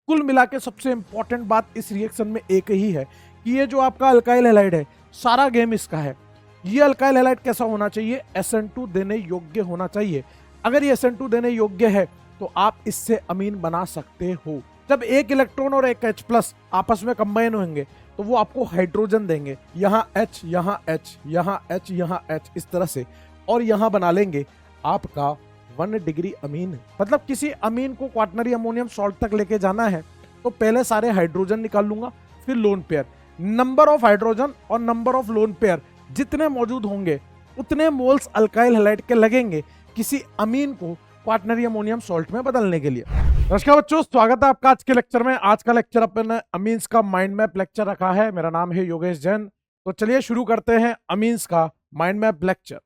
कुल मिला के सबसे इंपॉर्टेंट बात इस रिएक्शन में एक ही है कि ये जो आपका अल्काइल हैलाइड है, सारा गेम इसका है। ये अल्काइल हैलाइड कैसा होना चाहिए? SN2 देने योग्य होना चाहिए। अगर ये SN2 देने योग्य है तो आप इससे अमीन बना सकते हो। जब एक इलेक्ट्रॉन और एक H+ आपस में कंबाइन होंगे तो वो आपको हाइड्रोजन देंगे। यहाँ H, यहाँ H, यहाँ H, यहाँ H, इस तरह से, और यहाँ बना लेंगे आपका 1 डिग्री अमीन। मतलब किसी अमीन को क्वाटरनरी अमोनियम सॉल्ट तक लेके जाना है तो पहले सारे हाइड्रोजन निकाल लूंगा, फिर lone pair. Number of hydrogen और नंबर ऑफ लोन पेयर जितने मौजूद होंगे उतने मोल्स अल्काइल हैलाइड के लगेंगे किसी अमीन को क्वाटरनरी अमोनियम सॉल्ट में बदलने के लिए। नमस्कार बच्चों, स्वागत है आपका आज के लेक्चर में। आज का लेक्चर अपन अमीन्स का माइंड मैप लेक्चर रखा है। मेरा नाम है योगेश जैन। तो चलिए शुरू करते हैं अमीन्स का माइंड मैप लेक्चर।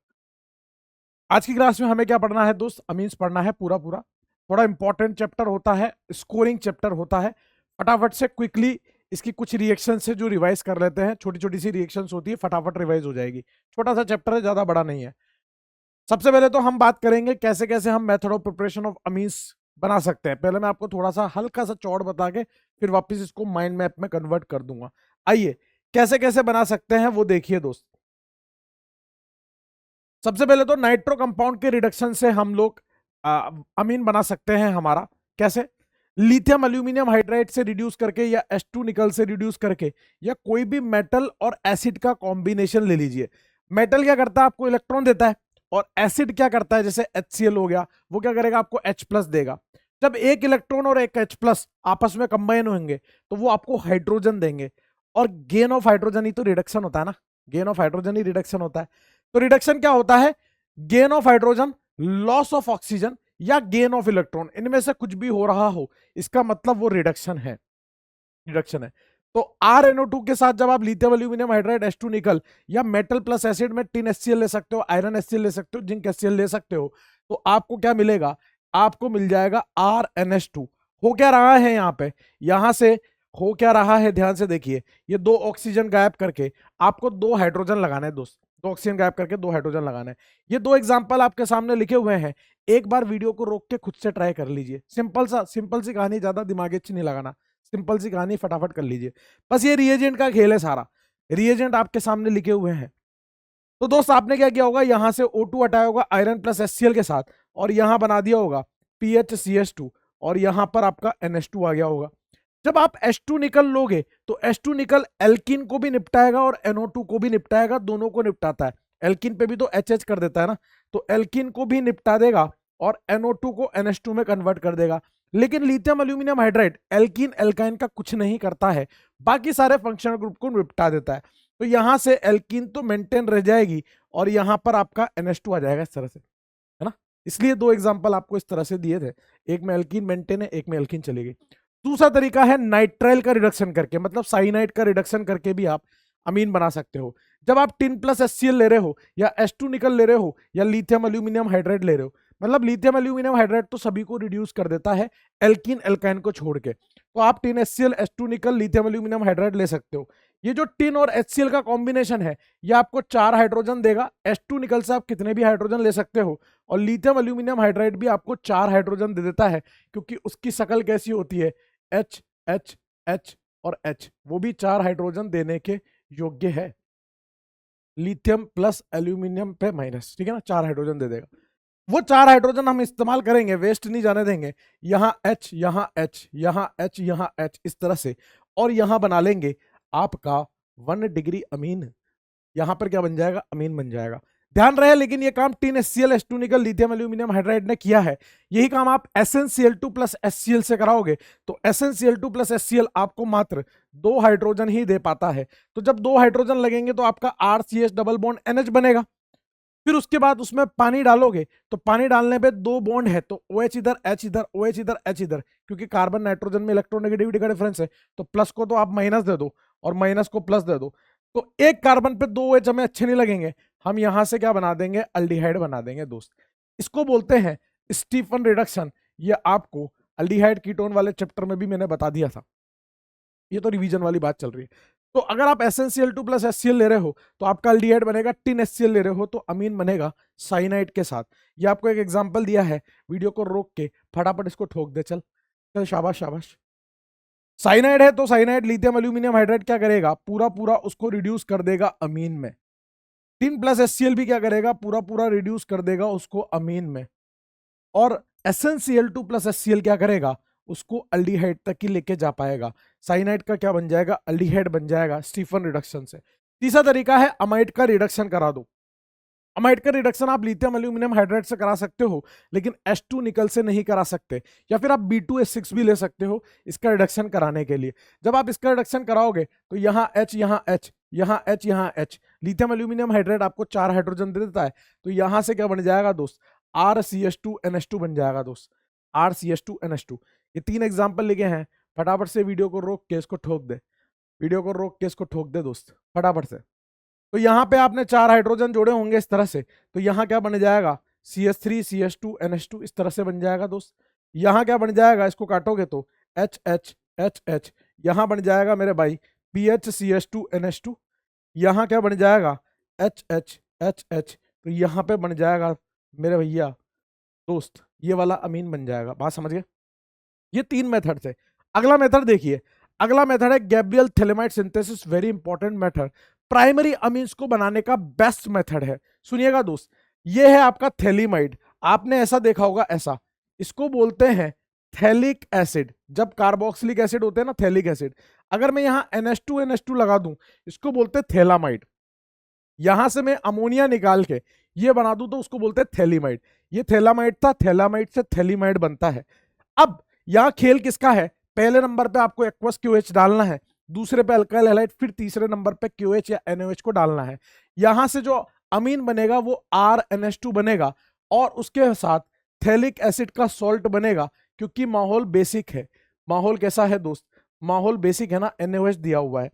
आज की क्लास में हमें क्या पढ़ना है दोस्त? अमीन्स पढ़ना है पूरा पूरा। थोड़ा इंपॉर्टेंट चैप्टर होता है, स्कोरिंग चैप्टर होता है। फटाफट से क्विकली इसकी कुछ रिएक्शन से जो रिवाइज कर लेते हैं, छोटी छोटी सी रिएक्शंस होती है, फटाफट रिवाइज हो जाएगी। छोटा सा चैप्टर है, ज्यादा बड़ा नहीं है। सबसे पहले तो हम बात करेंगे कैसे कैसे हम method of preparation of amines बना सकते हैं। पहले मैं आपको थोड़ा सा हल्का सा चौड़ बता के फिर वापस इसको माइंड मैप में कन्वर्ट कर दूंगा। आइए कैसे कैसे बना सकते हैं वो देखिए दोस्त। सबसे पहले तो नाइट्रो कंपाउंड के रिडक्शन से हम लोग अमीन बना सकते हैं। हमारा कैसे? लिथियम एल्यूमिनियम हाइड्राइड से रिड्यूस करके या H2 निकल से रिड्यूस करके, या कोई भी मेटल और एसिड का कॉम्बिनेशन ले लीजिए। मेटल क्या करता है? आपको इलेक्ट्रॉन देता है। और एसिड क्या करता है? जैसे HCl हो गया, वो क्या करेगा? आपको H+ देगा। जब एक इलेक्ट्रॉन और एक H+ आपस में कंबाइन होंगे तो वो आपको हाइड्रोजन देंगे। और गेन ऑफ हाइड्रोजन ही तो रिडक्शन होता है ना। Gain of hydrogen he reduction होता है। तो रिडक्शन क्या होता है? Gain of hydrogen, loss of oxygen या गेन ऑफ इलेक्ट्रॉन, इनमें से कुछ भी हो रहा हो, इसका मतलब वो रिडक्शन है। रिडक्शन है। तो RnO2 के साथ जब आप लिथियम एल्यूमिनियम हाइड्राइड H2 निकल या मेटल प्लस एसिड में टिन HCl ले सकते हो, आयरन HCl ले सकते हो, जिंक HCl ले सकते हो, तो आपको क्या मिलेगा? आपको मिल जाएगा RnH2। हो क्या रहा है यहाँ पे? यहां से हो क्या रहा है? ध्यान से देखिए, ये 2 ऑक्सीजन गायब करके आपको 2 हाइड्रोजन लगाना है दोस्त। 2 ऑक्सीजन गायब करके 2 हाइड्रोजन लगाना है। ये 2 एग्जांपल आपके सामने लिखे हुए हैं। एक बार वीडियो को रोक के खुद से ट्राई कर लीजिए। सिंपल सी कहानी, ज्यादा दिमाग नहीं लगाना। सिंपल सी कहानी, फटाफट कर लीजिए। बस ये रिएजेंट का खेल है सारा। रिएजेंट आपके सामने लिखे हुए हैं। तो दोस्त आपने क्या किया होगा? यहां से O2 हटाया होगा आयरन प्लस HCl के साथ, और यहां बना दिया होगा PHCH2, और यहां पर आपका NH2 आ गया होगा। जब आप H2 निकल लोगे तो H2 निकल एल्किन को भी निपटाएगा और NO2 को भी निपटाएगा, दोनों को निपटाता है। एल्किन पे भी तो HH कर देता है ना, तो एल्किन को भी निपटा देगा और NO2 को NH2 में कन्वर्ट कर देगा। लेकिन lithium aluminium hydride alkene alkyne का कुछ नहीं करता है, बाकी सारे फंक्शनल ग्रुप को निपटा देता है। तो यहां से एल्किन तो मेंटेन रह जाएगी और यहां पर आपका NH2 आ जाएगा इस तरह से, है ना। इसलिए 2 एग्जांपल आपको इस तरह से दिए थे। एक में एल्किन मेंटेन है, एक में एल्किन चली गई। दूसरा तरीका है नाइट्राइल का रिडक्शन करके, मतलब साइनाइड का रिडक्शन करके भी आप अमीन बना सकते हो। जब आप टिन प्लस HCl ले रहे हो, या H2 निकल ले रहे हो, या लिथियम एल्यूमिनियम हाइड्राइड ले रहे हो, मतलब लिथियम एल्यूमिनियम हाइड्राइड तो सभी को रिड्यूस कर देता है एल्किन एल्काइन को छोड़ के। तो आप टिन HCl H2 निकल लिथियम एल्यूमिनियम हाइड्राइड ले सकते हो। ये जो टिन और HCl का कॉम्बिनेशन है, ये आपको 4 हाइड्रोजन देगा। H2 निकल से आप कितने भी हाइड्रोजन ले सकते हो, और लिथियम एल्यूमिनियम हाइड्राइड भी आपको 4 हाइड्रोजन दे देता है, क्योंकि उसकी शक्ल कैसी होती है? H H H और H, वो भी 4 हाइड्रोजन देने के योग्य है। लिथियम प्लस एल्यूमिनियम पे माइनस, ठीक है ना, 4 हाइड्रोजन दे देगा। वो 4 हाइड्रोजन हम इस्तेमाल करेंगे, वेस्ट नहीं जाने देंगे। यहां H, यहां H, यहां H, यहां H, इस तरह से, और यहां बना लेंगे आपका 1 डिग्री अमीन। यहां पर क्या बन जाएगा? अमीन बन जाएगा। ध्यान रहे, लेकिन ये काम टिन HCl H2 निकल लिथियम एल्यूमिनियम हाइड्राइड ने किया है। यही काम आप SnCl2 प्लस HCl से कराओगे, तो SnCl2 प्लस HCl आपको मात्र 2 हाइड्रोजन ही दे पाता है। तो जब 2 हाइड्रोजन लगेंगे तो आपका RCH डबल बॉन्ड NH बनेगा। फिर उसके बाद उसमें पानी डालोगे, तो पानी डालने पे 2 बॉन्ड है, तो OH इधर, H इधर, OH इधर, H इधर, क्योंकि कार्बन नाइट्रोजन में इलेक्ट्रोनेगेटिविटी का डिफरेंस है, तो प्लस को तो आप माइनस दे दो और माइनस को प्लस दे दो। तो एक कार्बन पे 2 OH हमें अच्छे नहीं लगेंगे, हम यहां से क्या बना देंगे? अल्डिहाइड बना देंगे दोस्त। इसको बोलते हैं स्टीफन रिडक्शन। ये आपको अल्डिहाइड कीटोन वाले चैप्टर में भी मैंने बता दिया था। ये तो रिवीजन वाली बात चल रही है। तो अगर आप SnCl2 प्लस HCl ले रहे हो तो आपका अल्डिहाइड बनेगा। टिन HCl ले रहे हो तो अमीन बनेगा साइनाइड के साथ। ये आपको एक एग्जांपल दिया है, वीडियो को रोक के फटाफट इसको ठोक दे। चल चल, शाबाश शाबाश। साइनाइड है तो साइनाइड लिथियम एल्यूमिनियम हाइड्राइड क्या करेगा, पूरा पूरा उसको रिड्यूस कर देगा अमीन में। टिन प्लस HCl भी क्या करेगा, पूरा पूरा रिड्यूस कर देगा उसको अमीन में। और SnCl2 प्लस HCl क्या करेगा, उसको अल्डिहाइड तक ही लेके जा पाएगा। साइनाइड का क्या बन जाएगा, अल्डिहाइड बन जाएगा स्टीफन रिडक्शन से। तीसरा तरीका है अमाइड का रिडक्शन करा दो। अमाइड का रिडक्शन आप लिथियम एल्यूमिनियम हाइड्राइड से करा सकते हो, लेकिन H2 निकल से नहीं करा सकते। या फिर आप B2H6 भी ले सकते हो इसका रिडक्शन कराने के लिए। जब आप इसका रिडक्शन कराओगे तो यहाँ H, यहाँ H, यहाँ H, यहाँ H, लिथियम एल्यूमिनियम हाइड्राइड आपको 4 हाइड्रोजन दे देता है। तो यहाँ से क्या बन जाएगा दोस्त, RCH2NH2 बन जाएगा दोस्त, RCH2NH2। ये 3 एग्जाम्पल लिखे हैं, फटाफट से वीडियो को रोक के इसको ठोक दे, वीडियो को रोक के इसको ठोक दे दोस्त फटाफट से। तो यहाँ पे आपने 4 हाइड्रोजन जोड़े होंगे इस तरह से, तो यहाँ क्या बन जाएगा, CH3CH2NH2 इस तरह से बन जाएगा दोस्त। यहाँ क्या बन जाएगा, इसको काटोगे तो HHHH, यहाँ बन जाएगा मेरे भाई PHCH2NH2, यहाँ क्या बन जाएगा HHHH, तो यहाँ पे बन जाएगा मेरे भैया दोस्त ये वाला अमीन बन जाएगा। बात समझ गए, ये 3 मेथड से। अगला मेथड देखिए, अगला मेथड है Gabriel phthalimide synthesis, very important method, primary amines को बनाने का बेस्ट मेथड है। सुनिएगा दोस्त, ये है आपका थैलीमाइड, आपने ऐसा देखा होगा ऐसा, इसको बोलते हैं थैलिक एसिड। जब कार्बोक्सिलिक एसिड होते हैं ना, थैलिक एसिड, अगर मैं यहाँ NH2NH2 लगा दूं, इसको बोलते हैं थैलामाइड। यहां से मैं अमोनिया निकाल के ये बना दूं तो उसको बोलते हैं थैलीमाइड। ये थैलामाइड था, थैलामाइड से थैलीमाइड बनता है। अब यहां खेल किसका है, पहले नंबर पे आपको एक्वस QH डालना है, दूसरे पे अल्काइल हैलाइड, फिर तीसरे नंबर पे QH या NaOH को डालना है। यहां से जो अमीन बनेगा वो RNH2 बनेगा और उसके साथ थैलिक एसिड का सॉल्ट बनेगा, क्योंकि माहौल बेसिक है। माहौल कैसा है दोस्त, माहौल बेसिक है ना, NaOH दिया हुआ है।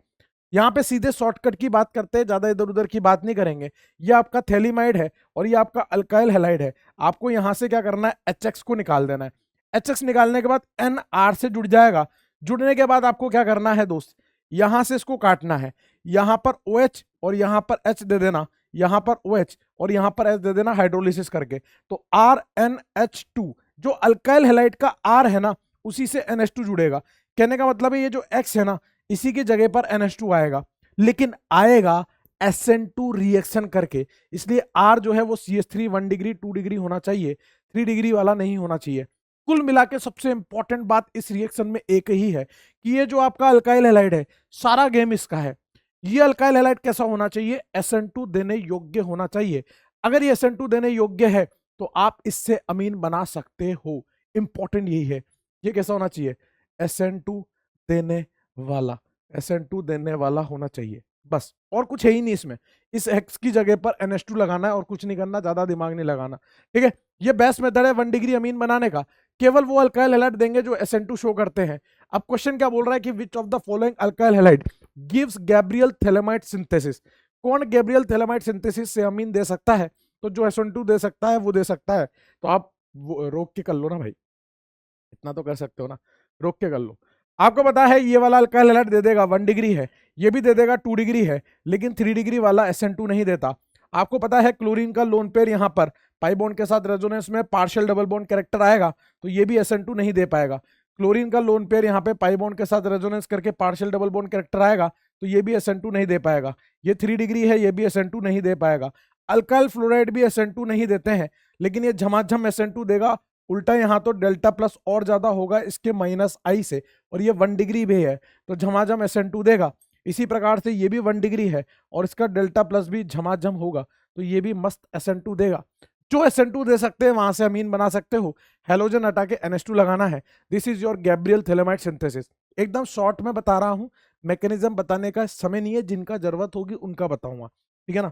यहाँ पे सीधे शॉर्टकट की बात करते हैं, ज्यादा इधर उधर की बात नहीं करेंगे। ये आपका थैलीमाइड है और ये आपका अल्काइल हैलाइड है। आपको यहाँ से क्या करना है, HX को निकाल देना है। HX निकालने के बाद NR से जुड़ जाएगा। जुड़ने के बाद आपको क्या करना है दोस्त, यहां से इसको काटना है, यहां पर OH और यहां पर H दे देना, यहां पर OH और यहां पर H दे देना हाइड्रोलिसिस करके, तो RNH2, जो अल्काइल हैलाइड का R है ना, उसी से NH2 जुड़ेगा। कहने का मतलब है ये जो X है ना, इसी की जगह पर NH2 आएगा, लेकिन आएगा SN2 रिएक्शन करके। इसलिए R जो है वो CH3 1 डिग्री 2 डिग्री होना चाहिए, 3 डिग्री वाला नहीं होना चाहिए। कुल मिला के सबसे इंपॉर्टेंट बात इस रिएक्शन में एक ही है कि ये जो आपका अल्काइल हैलाइड है, सारा गेम इसका है। ये अल्काइल हैलाइड कैसा होना चाहिए, SN2 देने योग्य होना चाहिए। अगर ये SN2 देने योग्य है तो आप इससे अमीन बना सकते हो। इंपॉर्टेंट यही है, ये कैसा होना चाहिए, SN2 देने वाला, SN2 देने वाला होना चाहिए, बस और कुछ है ही नहीं इसमें। इस X की जगह पर NH2 लगाना है और कुछ नहीं करना, ज्यादा दिमाग नहीं लगाना, ठीक है। ये बेस्ट मेथड है 1 डिग्री अमीन बनाने का। केवल वो अल्काइल हैलाइड देंगे जो SN2 शो करते हैं। अब क्वेश्चन क्या बोल रहा है कि which of the following alkyl halide gives Gabriel phthalimide synthesis, कौन गैब्रियल थैलेमाइड सिंथेसिस से अमीन दे सकता है, तो जो SN2 दे सकता है वो दे सकता है। तो आप रोक के कर लो ना भाई, इतना तो कर सकते हो ना, रोक के कर लो। आपको पता है ये वाला अल्काइल हैलाइड दे देगा 1 डिग्री है, ये भी दे देगा 2 डिग्री है, लेकिन 3 डिग्री वाला SN2 नहीं देता। आपको पता है क्लोरीन का लोन पेयर यहाँ पर पाई बॉन्ड के साथ रेजोनेंस में पार्शियल डबल बॉन्ड कैरेक्टर आएगा, तो ये भी SN2 नहीं दे पाएगा। क्लोरीन का लोन पेयर यहाँ पे पाई बॉन्ड के साथ रेजोनेंस करके पार्शियल डबल बॉन्ड कैरेक्टर आएगा, तो ये भी SN2 नहीं दे पाएगा। ये 3 डिग्री है, ये भी SN2 नहीं दे पाएगा। अल्काइल फ्लोराइड भी SN2 नहीं देते हैं, लेकिन ये झमाझम SN2 देगा। उल्टा यहाँ तो डेल्टा प्लस और ज्यादा होगा इसके -I से, और ये 1 डिग्री भी है तो झमाझम SN2 देगा। इसी प्रकार से ये भी 1 डिग्री है और इसका डेल्टा प्लस भी झमाझम होगा, तो ये भी मस्त SN2 देगा। जो SN2 दे सकते हैं वहां से अमीन बना सकते हो, हेलोजन हटा के NH2 लगाना है। This is your Gabriel phthalimide synthesis. एकदम शॉर्ट में बता रहा हूं, मैकेनिज्म बताने का समय नहीं है, जिनका जरूरत होगी उनका बताऊंगा, ठीक है ना।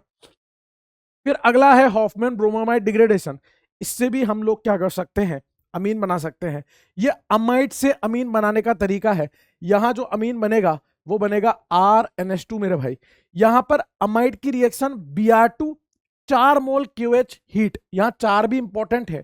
फिर अगला है हॉफमैन ब्रोमामाइड डिग्रेडेशन। इससे भी हम लोग क्या कर सकते हैं, अमीन बना सकते हैं। ये अमाइड से अमीन बनाने का तरीका है। यहां जो अमीन बनेगा वो बनेगा RNH2 मेरे भाई। यहां पर अमाइड की रिएक्शन Br2 4 मोल QH हीट, यहां 4 भी इंपॉर्टेंट है,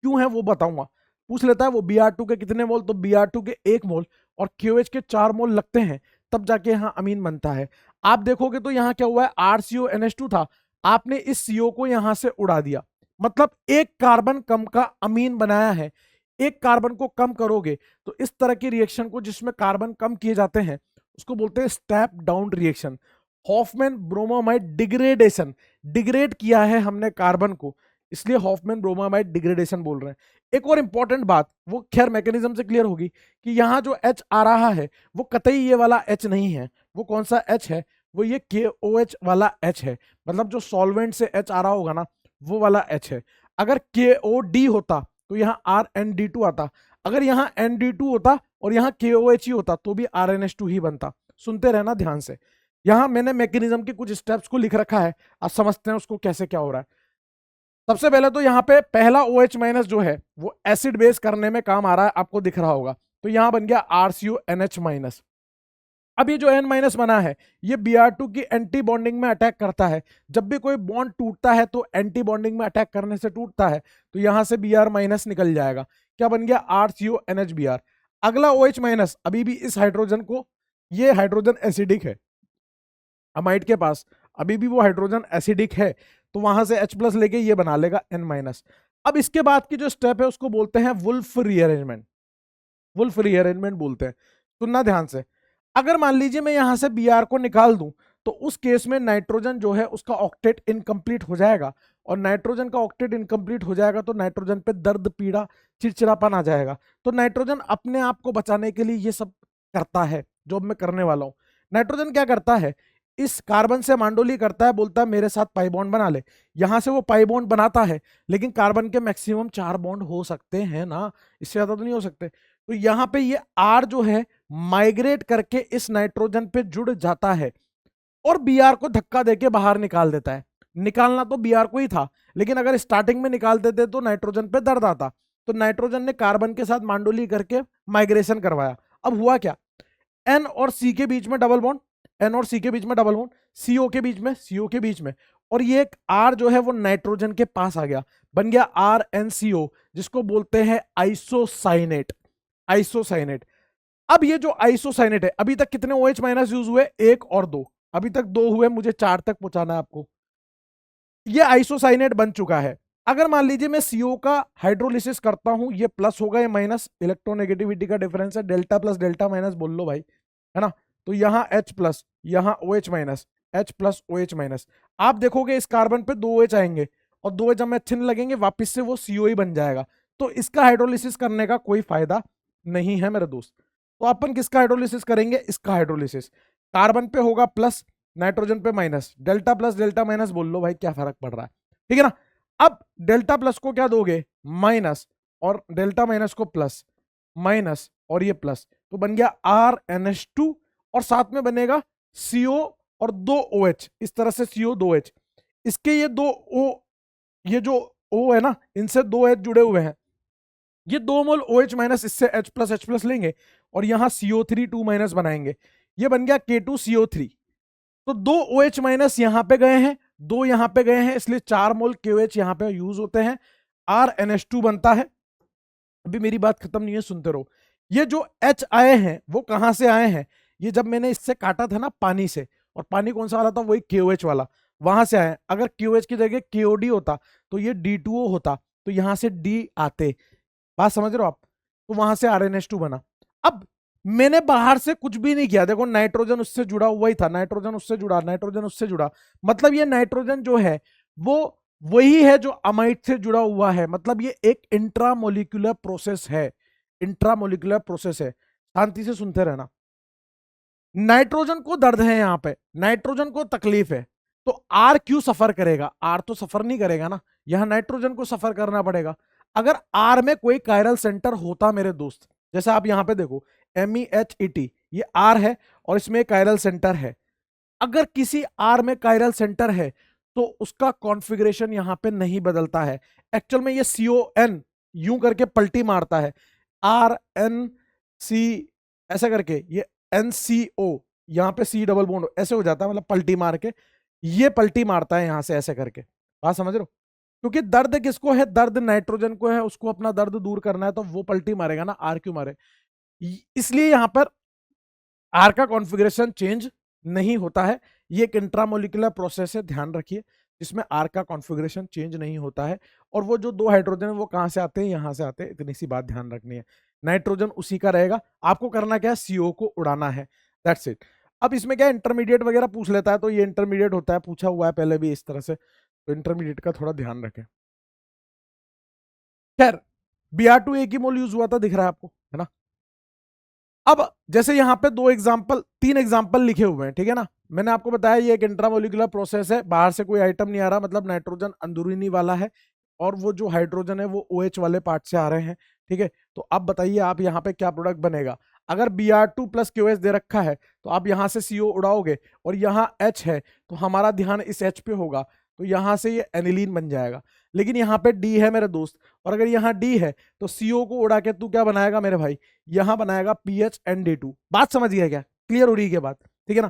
क्यों है वो बताऊंगा। पूछ लेता है वो Br2 के कितने मोल, तो Br2 के 1 मोल और QH के 4 मोल लगते हैं, तब जाके यहां अमीन बनता है। आप देखोगे तो यहां क्या हुआ है, RCONH2 था, आपने इस CO को यहां से उड़ा दिया, मतलब एक कार्बन कम का अमीन बनाया है। एक कार्बन को कम करोगे तो इस तरह की रिएक्शन को जिसमें कार्बन कम किए जाते हैं उसको बोलते हैं step down reaction. Hofmann bromamide degradation, degrade किया है हमने कार्बन को, इसलिए हॉफमैन ब्रोमामाइड डिग्रेडेशन बोल रहे हैं। एक और इंपॉर्टेंट बात, वो खैर मैकेनिज्म से क्लियर होगी कि यहाँ जो H आ रहा है वो कतई ये वाला H नहीं है। वो कौन सा H है? वो ये KOH वाला H है। मतलब जो सॉल्वेंट से H आ रहा होगा ना वो वाला H है। अगर KOD होता तो यहाँ RND2 आता, अगर यहाँ ND2 होता और यहाँ KOH ही होता तो भी RNH2 ही बनता। सुनते रहना ध्यान से, यहाँ मैंने मैकेनिज्म के कुछ स्टेप्स को लिख रखा है, आप समझते हैं उसको कैसे क्या हो रहा है। सबसे पहले तो यहाँ पे पहला OH- जो है वो एसिड बेस करने में काम आ रहा है, आपको दिख रहा होगा, तो यहाँ बन गया RCONH-। अब ये जो N- बना है ये Br2 की एंटी बॉन्डिंग में अटैक करता है। जब भी कोई बॉन्ड टूटता है तो एंटी बॉन्डिंग में अटैक करने से टूटता है, तो यहां से Br- निकल जाएगा। क्या बन गया? RCONH-Br। अगला OH- अभी भी इस हाइड्रोजन को, ये हाइड्रोजन एसिडिक है अमाइड के पास, अभी भी वो हाइड्रोजन एसिडिक है, तो वहां से H+ लेके ये बना लेगा N-। अब इसके बाद की जो स्टेप है उसको बोलते हैं वुल्फ रीअरेंजमेंट। वुल्फ रीअरेंजमेंट बोलते हैं, सुनना ध्यान से। अगर मान लीजिए मैं यहां से Br को निकाल दूं तो उस केस में नाइट्रोजन जो है उसका ऑक्टेट इनकम्प्लीट हो जाएगा, और नाइट्रोजन का ऑक्टेट इनकम्प्लीट हो जाएगा तो नाइट्रोजन पे दर्द, पीड़ा, चिड़चिड़ापन आ जाएगा। तो नाइट्रोजन अपने आप को बचाने के लिए ये सब करता है जो मैं करने वाला हूं। नाइट्रोजन क्या करता है, इस कार्बन से मांडोली करता है, बोलता है मेरे साथ पाई बॉन्ड बना ले। यहां से वो पाई बॉन्ड बनाता है, लेकिन कार्बन के मैक्सिमम 4 बॉन्ड हो सकते हैं ना, इससे ज्यादा तो नहीं हो सकते। तो यहां पे ये R जो है माइग्रेट करके इस नाइट्रोजन पे जुड़ जाता है और Br को धक्का देके बाहर निकाल देता है। निकालना तो Br को ही था, लेकिन अगर स्टार्टिंग में निकाल देते तो नाइट्रोजन पे दर्द आता। तो नाइट्रोजन ने कार्बन के साथ मांडोली करके माइग्रेशन करवाया। अब हुआ क्या, N और C के बीच में डबल बॉन्ड, N और C के बीच में डबल बॉन्ड, CO के बीच में, CO के बीच में, और ये एक R जो है वो नाइट्रोजन के पास आ गया, बन गया RnCO, जिसको बोलते हैं आइसोसाइनेट। आइसोसाइनेट। अब ये जो आइसोसाइनेट है, अभी तक कितने OH- यूज हुए? 1 और 2, अभी तक 2 हुए, मुझे 4 तक पहुंचाना है आपको। ये आइसोसाइनेट बन चुका है। अगर मान लीजिए मैं CO का हाइड्रोलिसिस करता हूं, ये प्लस होगा, ये माइनस, इलेक्ट्रोनेगेटिविटी का डिफरेंस है, डेल्टा प्लस डेल्टा माइनस बोल लो भाई, है ना। तो यहां H+, यहां OH-, H+OH-। आप देखोगे इस कार्बन पे 2 OH आएंगे और 2 OH हमें अच्छे नहीं लगेंगे, वापिस से वो CO ही बन जाएगा। तो इसका हाइड्रोलिसिस करने का कोई फायदा नहीं है मेरे दोस्त। तो अपन किसका हाइड्रोलिसिस करेंगे? इसका हाइड्रोलिसिस। कार्बन पे होगा प्लस, नाइट्रोजन पे minus, delta plus delta minus बोल लो भाई, क्या फर्क पड़ रहा है, ठीक है ना। अब डेल्टा प्लस को क्या दोगे? माइनस, और डेल्टा माइनस को प्लस, माइनस और ये प्लस, तो बन गया RnH2, और साथ में बनेगा CO और 2 OH, इस तरह से CO 2 H। इसके ये 2 O, ये जो O है ना, इनसे 2 H जुड़े हुए हैं, ये 2 मोल OH- इससे H+ लेंगे और यहां CO3 2- बनाएंगे, ये बन गया K2CO3। तो 2 OH- यहां पे गए हैं, 2 यहां पे गए हैं, इसलिए 4 मोल KOH यहां पे यूज होते हैं, RnH2 बनता है। अभी मेरी बात खत्म नहीं है, सुनते रहो। ये जो H आए हैं वो कहां से आए हैं? ये जब मैंने इससे काटा था ना पानी से, और पानी कौन सा वाला था? वही KOH वाला, वहां से आए हैं। अगर KOH की जगह KOD होता तो ये D2O होता, तो यहां से D आते। बात समझ रहे हो आप? तो वहां से RnH2 बना। अब मैंने बाहर से कुछ भी नहीं किया, देखो नाइट्रोजन उससे जुड़ा हुआ ही था, नाइट्रोजन उससे जुड़ा, नाइट्रोजन उससे जुड़ा, मतलब ये नाइट्रोजन जो है वो वही है जो अमाइड से जुड़ा हुआ है, मतलब ये एक इंट्रामोलिकुलर प्रोसेस है, इंट्रामोलिकुलर प्रोसेस है। शांति से सुनते रहना। नाइट्रोजन को दर्द है, यहां पे नाइट्रोजन को तकलीफ है, तो आर क्यों सफर करेगा? आर तो सफर नहीं करेगा ना, यहां नाइट्रोजन को सफर करना पड़ेगा। अगर आर में कोई कायरल सेंटर होता मेरे दोस्त, जैसे आप यहां पे देखो MEHET, ये आर है और इसमें कायरल सेंटर है। अगर किसी आर में कायरल सेंटर है तो उसका कॉन्फ़िगरेशन यहां पे नहीं बदलता है। एक्चुअल में ये CON यूं करके पलटी मारता है, RNC ऐसा करके, ये NCO, यहां पे C डबल बॉन्ड ऐसे हो जाता है, मतलब पलटी मार के ये पलटी मारता है यहां से ऐसे करके। बात समझ रहे हो? क्योंकि दर्द किसको है? दर्द नाइट्रोजन को है, उसको अपना दर्द दूर करना है, तो वो पलटी मारेगा ना, आर क्यों मारे। इसलिए यहां पर आर का कॉन्फ़िगरेशन चेंज नहीं होता है। ये एक इंट्रामोलिकुलर प्रोसेस है, ध्यान रखिए। जिसमें आर का कॉन्फ़िगरेशन चेंज नहीं होता है। और वो जो 2 हाइड्रोजन है वो कहाँ से आते हैं, यहाँ से आते हैं, इतनी सी बात ध्यान रखनी है। नाइट्रोजन उसी का रहेगा, आपको करना क्या है, CO को उड़ाना है, दैट्स इट। अब इसमें क्या इंटरमीडिएट वगैरह पूछ लेता है, तो ये इंटरमीडिएट होता है, पूछा हुआ है पहले भी इस तरह से, तो इंटरमीडिएट का थोड़ा ध्यान रखें। खैर Br2 एक ही मोल यूज हुआ था, दिख रहा है आपको, है ना। अब जैसे यहाँ पे 3 एग्जाम्पल लिखे हुए हैं, ठीक है ना। मैंने आपको बताया ये एक इंट्रामोलिकुलर प्रोसेस है, बाहर से कोई आइटम नहीं आ रहा, मतलब नाइट्रोजन अंदरूनी वाला है और वो जो हाइड्रोजन है वो OH वाले पार्ट से आ रहे हैं, ठीक है। तो अब बताइए आप यहाँ पे क्या प्रोडक्ट बनेगा। अगर Br2 प्लस QH दे रखा है तो आप यहाँ से CO उड़ाओगे और यहाँ H है तो हमारा ध्यान इस H पे होगा, तो यहाँ से ये एनिलीन बन जाएगा। लेकिन यहाँ पे D है मेरे दोस्त, और अगर यहाँ D है तो CO को उड़ा के तू क्या बनाएगा मेरे भाई, यहाँ बनाएगा PHND2। बात समझ गया क्या, क्लियर हो रही है बात, ठीक है ना।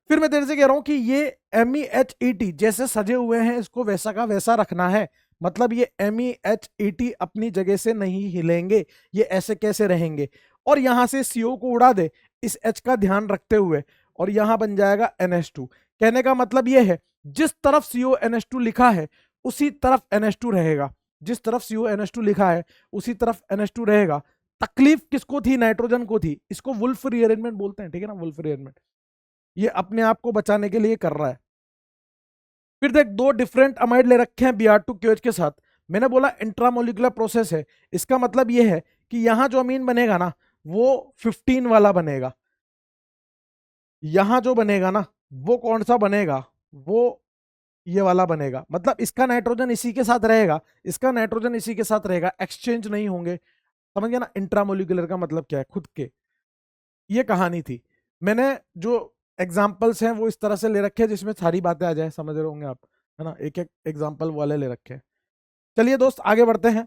फिर मैं तेरे से कह रहा हूं कि ये MEHET जैसे सजे हुए हैं इसको वैसा का वैसा रखना है, मतलब ये MEHET अपनी जगह से नहीं हिलेंगे, ये ऐसे कैसे रहेंगे। और यहां से CO को उड़ा दे इस H का ध्यान रखते हुए, और यहां बन जाएगा NH2। कहने का मतलब ये है जिस तरफ CONH2 लिखा है उसी तरफ NH2 रहेगा, जिस तरफ CONH2 लिखा है उसी तरफ NH2 रहेगा। तकलीफ किसको थी, नाइट्रोजन को थी, इसको वुल्फ रीअरेंजमेंट बोलते हैं, ठीक है ना, वुल्फ रीअरेंजमेंट। ये अपने आप को बचाने के लिए कर रहा है। फिर देख 2 डिफरेंट अमाइड ले रखे हैं Br2QH के साथ, मैंने बोला इंट्रामोलिकुलर प्रोसेस है, इसका मतलब ये है कि यहां जो अमीन बनेगा ना वो 15 वाला बनेगा, यहां जो बनेगा ना वो कौन सा बनेगा, वो ये वाला बनेगा। मतलब इसका नाइट्रोजन इसी के साथ रहेगा, इसका नाइट्रोजन इसी के साथ रहेगा, एक्सचेंज नहीं होंगे। समझ गया ना, इंट्रामोलिकुलर का मतलब क्या है, खुद के। ये कहानी थी। मैंने जो एग्जाम्पल्स हैं वो इस तरह से ले रखे हैं जिसमें सारी बातें आ जाए, समझ रहे होंगे आप, है ना, एक एक एग्जाम्पल वाले ले रखे हैं। चलिए दोस्त आगे बढ़ते हैं।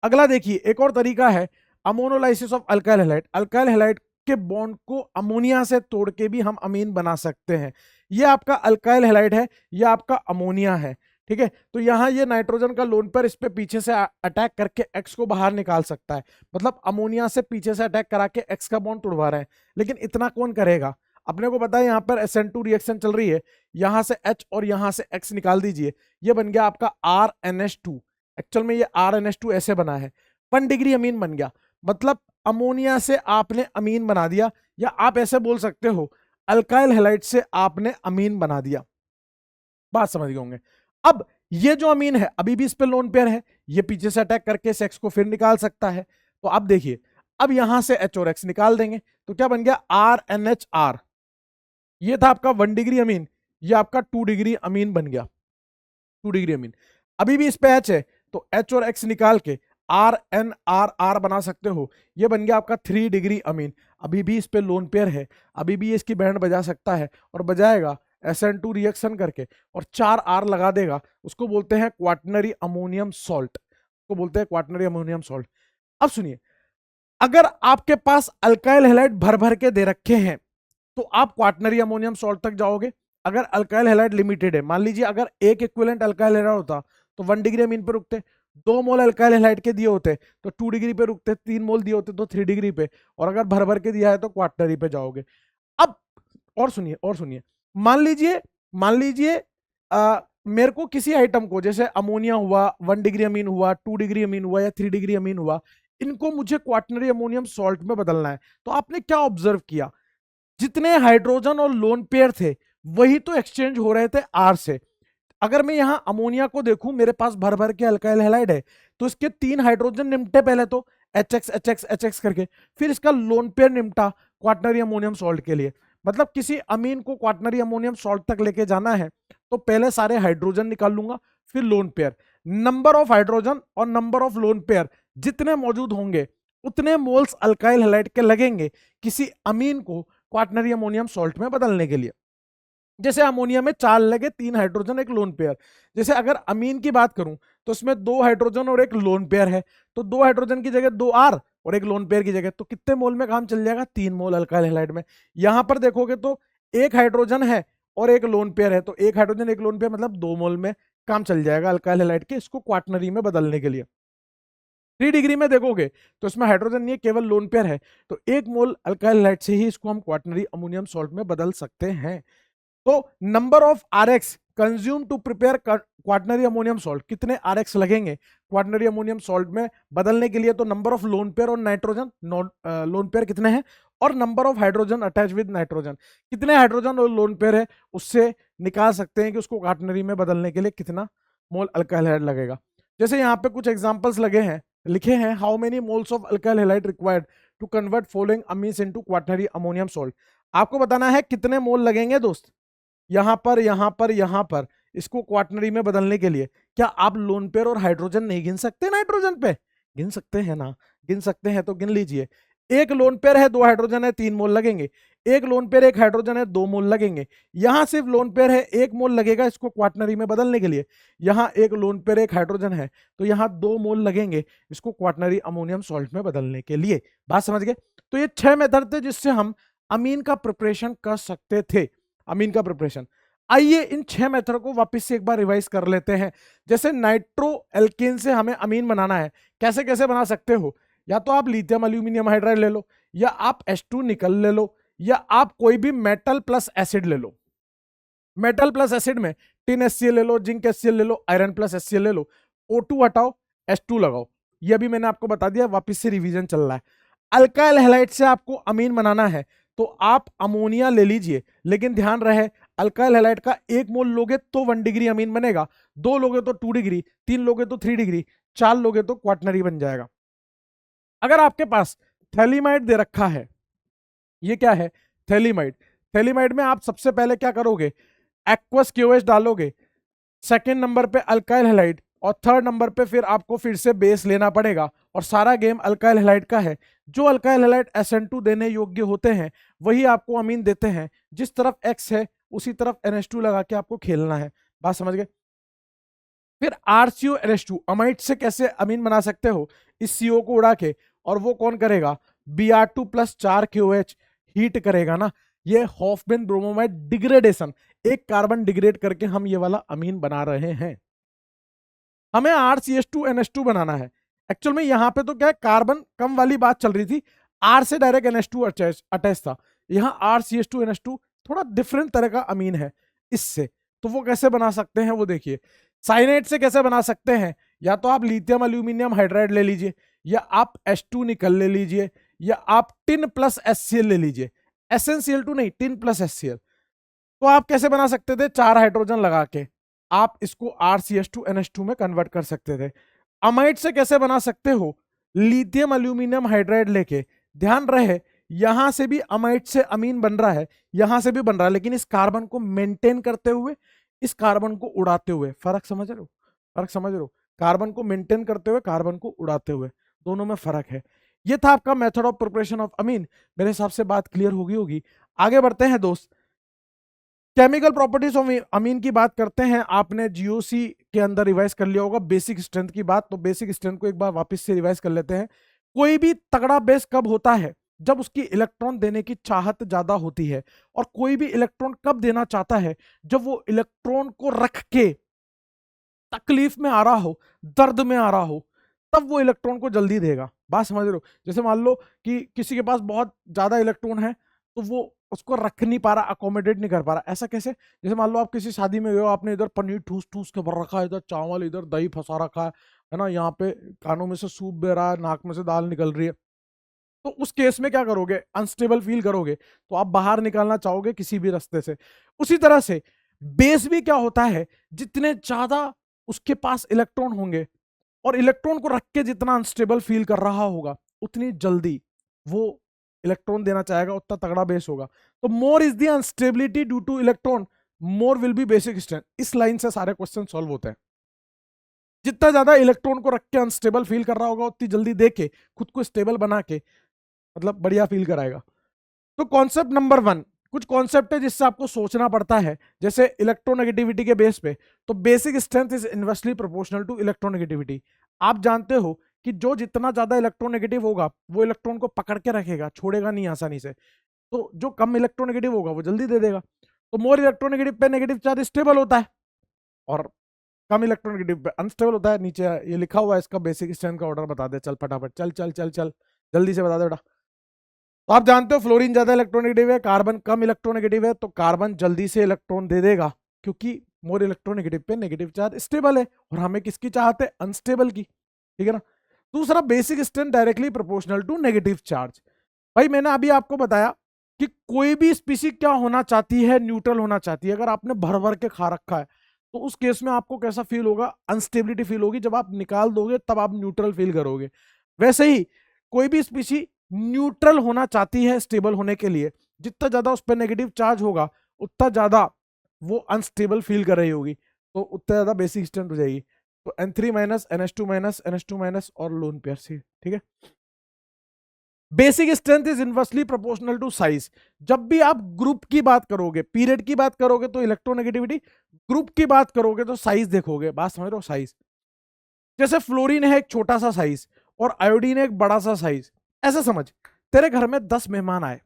अगला देखिए एक और तरीका है ammonolysis of alkyl halide. Alkyl halide के बॉन्ड को अमोनिया से तोड़ के भी हम अमीन बना सकते हैं। ये आपका अल्काइल हैलाइड है, ये आपका अमोनिया है, ठीक है। तो यहाँ ये नाइट्रोजन का लोन पेयर इस पे पीछे से अटैक करके एक्स को बाहर निकाल सकता है, मतलब अमोनिया से पीछे से अटैक करा के एक्स का बॉन्ड तोड़वा रहे हैं। लेकिन इतना कौन करेगा, अपने को पता है यहाँ पर SN2 रिएक्शन चल रही है, यहाँ से H और यहाँ से X निकाल दीजिए, ये बन गया आपका RNH2। एक्चुअल में ये RNH2 ऐसे बना है, 1 डिग्री अमीन बन गया, मतलब अमोनिया से आपने अमीन बना दिया, या आप ऐसे बोल सकते हो अल्काइल हैलाइड से आपने अमीन बना दिया। बात समझ गए होंगे। अब ये जो अमीन है अभी भी इस पे लोन पेयर है, ये पीछे से अटैक करके सेक्स को फिर निकाल सकता है। तो अब देखिए, अब यहां से H और X निकाल देंगे तो क्या बन गया RNHR। ये था आपका 1 डिग्री अमीन, ये आपका 2 डिग्री अमीन बन गया, 2 डिग्री अमीन। अभी भी इस पे H है तो H और X निकाल के RNRR बना सकते हो, ये बन गया आपका 3 डिग्री अमीन। अभी भी इस पे लोन पेयर है, अभी भी इसकी बैंड बजा सकता है, और बजाएगा SN2 रिएक्शन करके और 4 R लगा देगा, उसको बोलते हैं क्वाटनरी अमोनियम सॉल्ट, उसको बोलते हैं क्वाटनरी अमोनियम सॉल्ट। अब सुनिए, अगर आपके पास अल्काइल हैलाइड भर भर के दे रखे हैं तो आप क्वाटनरी अमोनियम सॉल्ट तक जाओगे। अगर अल्काइल हैलाइड लिमिटेड है, मान लीजिए अगर एक इक्विवेलेंट अल्काइल हैलाइड होता तो 1 डिग्री अमीन पे रुकते, 2 मोल अल्काइल हैलाइड के दिए होते तो 2 डिग्री पे रुकते, 3 मोल दिए होते तो 3 डिग्री पे, और अगर भर भर के दिया है तो क्वाटनरी पे जाओगे। अब और सुनिए, और सुनिए, मान लीजिए मेरे को किसी आइटम को, जैसे अमोनिया हुआ, 1 डिग्री अमीन हुआ, 2 डिग्री अमीन हुआ, या 3 डिग्री अमीन हुआ, इनको मुझे क्वाटनरी अमोनियम सॉल्ट में बदलना है। तो आपने क्या ऑब्जर्व किया, जितने हाइड्रोजन और लोन पेयर थे वही तो एक्सचेंज हो रहे थे आर से। अगर मैं यहां अमोनिया को देखूं, मेरे पास भर भर के अल्काइल हैलाइड है, तो इसके 3 हाइड्रोजन निपटे पहले तो HX HX HX करके, फिर इसका लोन पेयर निपटा क्वाटनरी अमोनियम सॉल्ट के लिए। मतलब किसी अमीन को क्वाटनरी अमोनियम सॉल्ट तक लेके जाना है तो पहले सारे हाइड्रोजन निकाल लूंगा, फिर lone pair. Number of hydrogen और नंबर ऑफ लोन पेयर जितने मौजूद होंगे उतने मोल्स अल्काइल हैलाइड के लगेंगे किसी अमीन को क्वाटनरी अमोनियम सॉल्ट में बदलने के लिए। जैसे अमोनिया में 4 लगे, 3 हाइड्रोजन 1 लोन पेयर। जैसे अगर अमीन की बात करूं तो इसमें 2 हाइड्रोजन और 1 लोन पेयर है, तो 2 हाइड्रोजन की जगह 2 R और 1 लोन पेयर की जगह तो कितने मोल में काम चल जाएगा, 3 मोल अल्काइल हैलाइड में। यहां पर देखोगे तो 1 हाइड्रोजन है और 1 लोन पेयर है, तो 1 हाइड्रोजन 1 लोन पेयर मतलब 2 मोल में काम चल जाएगा अल्काइल हैलाइड के, इसको क्वाटनरी में बदलने के लिए। 3 डिग्री में देखोगे तो इसमें हाइड्रोजन नहीं है, केवल लोन पेयर है, तो 1 मोल अल्काइल हैलाइड से ही इसको हम क्वाटनरी अमोनियम सॉल्ट में बदल सकते हैं। तो number of RX consume to prepare quaternary ammonium salt, कितने RX लगेंगे क्वाटनरी अमोनियम सॉल्ट में बदलने के लिए? तो नंबर ऑफ लोन पेयर और नाइट्रोजन, लोन पेयर कितने हैं, और number of hydrogen attach with nitrogen, कितने हाइड्रोजन और लोन पेयर है, उससे निकाल सकते हैं कि उसको क्वाटनरी में बदलने के लिए कितना मोल अल्काइल हैलाइड लगेगा। जैसे यहाँ पे कुछ एग्जांपल्स लिखे हैं, how many moles of alkyl halide required to convert following amines into quaternary ammonium salt. आपको बताना है कितने मोल लगेंगे दोस्त, यहाँ पर, यहाँ पर, यहाँ पर, इसको क्वाटनरी में बदलने के लिए। क्या आप लोन पेयर और हाइड्रोजन नहीं गिन सकते? नाइट्रोजन पे गिन सकते हैं ना, गिन सकते हैं तो गिन लीजिए। एक लोन पेयर है, 2 हाइड्रोजन है, 3 मोल लगेंगे। एक लोन पेयर 1 हाइड्रोजन है, 2 मोल लगेंगे। यहां सिर्फ लोन पेयर है, 1 मोल लगेगा इसको क्वाटनरी में बदलने के लिए। यहां एक लोन पेयर 1 हाइड्रोजन है, तो यहां 2 मोल लगेंगे इसको क्वाटनरी अमोनियम सॉल्ट में बदलने के लिए। बात समझ गए? तो ये 6 मेथड थे जिससे हम अमीन का प्रिपरेशन कर सकते थे, अमीन का प्रिपरेशन। आइए इन 6 मेथड को वापस से एक बार रिवाइज कर लेते हैं। जैसे नाइट्रो एल्केन से हमें अमीन बनाना है, कैसे कैसे बना सकते हो? या तो आप लिथियम एल्यूमिनियम हाइड्राइड ले लो, या आप H2 निकल ले लो, या आप कोई भी मेटल प्लस एसिड ले लो। मेटल प्लस एसिड में टिन HCl ले लो, जिंक HCl ले लो, आयरन प्लस HCl ले लो। O2 हटाओ, H2 लगाओ। ये अभी मैंने आपको बता दिया, वापस से रिवीजन चल रहा है। अल्काइल हैलाइड से आपको अमीन बनाना है तो आप अमोनिया ले लीजिए, लेकिन ध्यान रहे अल्काइल हैलाइड का 1 मोल लोगे तो 1 डिग्री अमीन बनेगा, 2 लोगे तो 2 डिग्री, 3 लोगे तो 3 डिग्री, 4 लोगे तो क्वाटनरी बन जाएगा। अगर आपके पास थैलीमाइड दे रखा है, ये क्या है? थैलीमाइड। थैलीमाइड में आप सबसे पहले क्या करोगे? एक्वस KOH डालोगे, सेकेंड नंबर पे अल्काइल हैलाइड, और थर्ड नंबर पे फिर आपको फिर से बेस लेना पड़ेगा, और सारा गेम अल्काइल हैलाइड का है। जो अल्काइल हैलाइड SN2 देने योग्य होते हैं वही आपको अमीन देते हैं। जिस तरफ X है उसी तरफ NH2 लगा के आपको खेलना है। बात समझ गए? फिर RCONH2 अमाइड से कैसे अमीन बना सकते हो? इस CO को उड़ा के, और वो कौन करेगा? Br2 प्लस 4 KOH हीट करेगा ना। ये हॉफमैन ब्रोमोमाइड डिग्रेडेशन, एक कार्बन डिग्रेड करके हम ये वाला अमीन बना रहे हैं। हमें RCH2NH2 बनाना है। एक्चुअल में यहाँ पे तो क्या है, कार्बन कम वाली बात चल रही थी, R से डायरेक्ट NH2 अटैच था। यहाँ RCH2NH2 थोड़ा डिफरेंट तरह का अमीन है इससे, तो वो कैसे बना सकते हैं वो देखिए। साइनाइड से कैसे बना सकते हैं? या तो आप लिथियम एल्यूमिनियम हाइड्राइड ले लीजिए, या आप H2 निकल ले लीजिए, या आप टिन प्लस HCl ले लीजिए। SnCl2 नहीं, टिन प्लस HCl। तो आप कैसे बना सकते थे? 4 हाइड्रोजन लगा के आप इसको RCH2NH2 में कन्वर्ट कर सकते थे। अमाइड से कैसे बना सकते हो? लिथियम एल्यूमिनियम हाइड्राइड लेके। ध्यान रहे यहां से भी अमाइड से अमीन बन रहा है, यहां से भी बन रहा है, लेकिन इस कार्बन को मेंटेन करते हुए, इस कार्बन को उड़ाते हुए। फर्क समझ रहे हो? फर्क समझ रहे हो? कार्बन को मेंटेन करते हुए, कार्बन को उड़ाते हुए, दोनों में फर्क है। ये था आपका मेथड ऑफ प्रिपरेशन ऑफ अमीन। मेरे हिसाब से बात क्लियर होगी। आगे बढ़ते हैं दोस्त, केमिकल प्रॉपर्टीज ऑफ अमीन की बात करते हैं। आपने जीओसी के अंदर रिवाइज कर लिया होगा बेसिक स्ट्रेंथ की बात, तो बेसिक स्ट्रेंथ को एक बार वापस से रिवाइज कर लेते हैं। कोई भी तगड़ा बेस कब होता है? जब उसकी इलेक्ट्रॉन देने की चाहत ज्यादा होती है। और कोई भी इलेक्ट्रॉन कब देना चाहता है? जब वो इलेक्ट्रॉन को रख के तकलीफ में आ रहा हो, दर्द में आ रहा हो, तब वो इलेक्ट्रॉन को जल्दी देगा। बात समझ रहे हो? जैसे मान लो कि किसी के पास बहुत ज्यादा इलेक्ट्रॉन है, तो वो उसको रख नहीं पा रहा, अकोमोडेट नहीं कर पा रहा। ऐसा कैसे? जैसे मान लो आप किसी शादी में गए हो, आपने इधर पनीर ठूस ठूस के भर रखा है, इधर चावल, इधर दही फंसा रखा है ना, यहाँ पे कानों में से सूप बह रहा है, नाक में से दाल निकल रही है। तो उस केस में क्या करोगे? अनस्टेबल फील करोगे, तो आप बाहर निकालना चाहोगे किसी भी रास्ते से। उसी तरह से बेस भी क्या होता है, जितने ज्यादा उसके पास इलेक्ट्रॉन होंगे और इलेक्ट्रॉन को रख के जितना अनस्टेबल फील कर रहा होगा, उतनी जल्दी वो इलेक्ट्रॉन देना चाहेगा, उतना तगड़ा बेस होगा। तो more is the instability due to electron, more will be basic strength. इस लाइन से सारे क्वेश्चन सॉल्व होते हैं। जितना ज्यादा इलेक्ट्रॉन को रख के अनस्टेबल फील कर रहा होगा, उतनी जल्दी दे के खुद को स्टेबल बना के मतलब बढ़िया फील कराएगा। तो कॉन्सेप्ट नंबर 1, कुछ कॉन्सेप्ट है जिससे आपको सोचना पड़ता है, जैसे इलेक्ट्रोनेगेटिविटी के बेस पे। तो basic strength is inversely proportional to electronegativity. आप जानते हो कि जो जितना ज्यादा इलेक्ट्रोनेगेटिव होगा वो इलेक्ट्रॉन को पकड़ के रखेगा, छोड़ेगा नहीं आसानी से। तो जो कम इलेक्ट्रोनेगेटिव होगा वो जल्दी दे देगा। तो मोर इलेक्ट्रोनेगेटिव पे नेगेटिव चार्ज स्टेबल होता है, और कम इलेक्ट्रोनेगेटिव पे अनस्टेबल होता है। नीचे ये लिखा हुआ है, इसका बेसिक स्ट्रेंथ का ऑर्डर बता दे। चल फटाफट, चल चल चल चल जल्दी से बता दे बेटा। तो आप जानते हो फ्लोरीन ज्यादा इलेक्ट्रोनेगेटिव है, कार्बन कम इलेक्ट्रोनेगेटिव है, तो कार्बन जल्दी से इलेक्ट्रॉन दे देगा, क्योंकि मोर इलेक्ट्रोनेगेटिव पे नेगेटिव चार्ज स्टेबल है और हमें किसकी चाहते हैं, अनस्टेबल की, ठीक है ना। दूसरा, basic strength directly proportional to negative charge. भाई मैंने अभी आपको बताया कि कोई भी स्पीसी क्या होना चाहती है, न्यूट्रल होना चाहती है। अगर आपने भर भर के खा रखा है तो उस केस में आपको कैसा फील होगा, अनस्टेबिलिटी फील होगी। जब आप निकाल दोगे तब आप न्यूट्रल फील करोगे। वैसे ही कोई भी स्पीसी न्यूट्रल होना चाहती है स्टेबल होने के लिए, जितना ज्यादा उस पर नेगेटिव चार्ज होगा उतना ज्यादा वो अनस्टेबल फील कर रही होगी, तो उतना ज्यादा बेसिक स्ट्रेंथ हो जाएगी। तो N3 minus NH2 minus NH2 minus और लोन पेयर सी, ठीक है। Basic strength is inversely proportional to size. जब भी आप ग्रुप की बात करोगे, पीरियड की बात करोगे तो इलेक्ट्रोनेगेटिविटी, ग्रुप की बात करोगे तो साइज देखोगे। बात समझ रहे हो, साइज। जैसे फ्लोरीन है एक छोटा सा साइज और आयोडीन है एक बड़ा सा साइज। ऐसा समझ, तेरे घर में 10 मेहमान आए,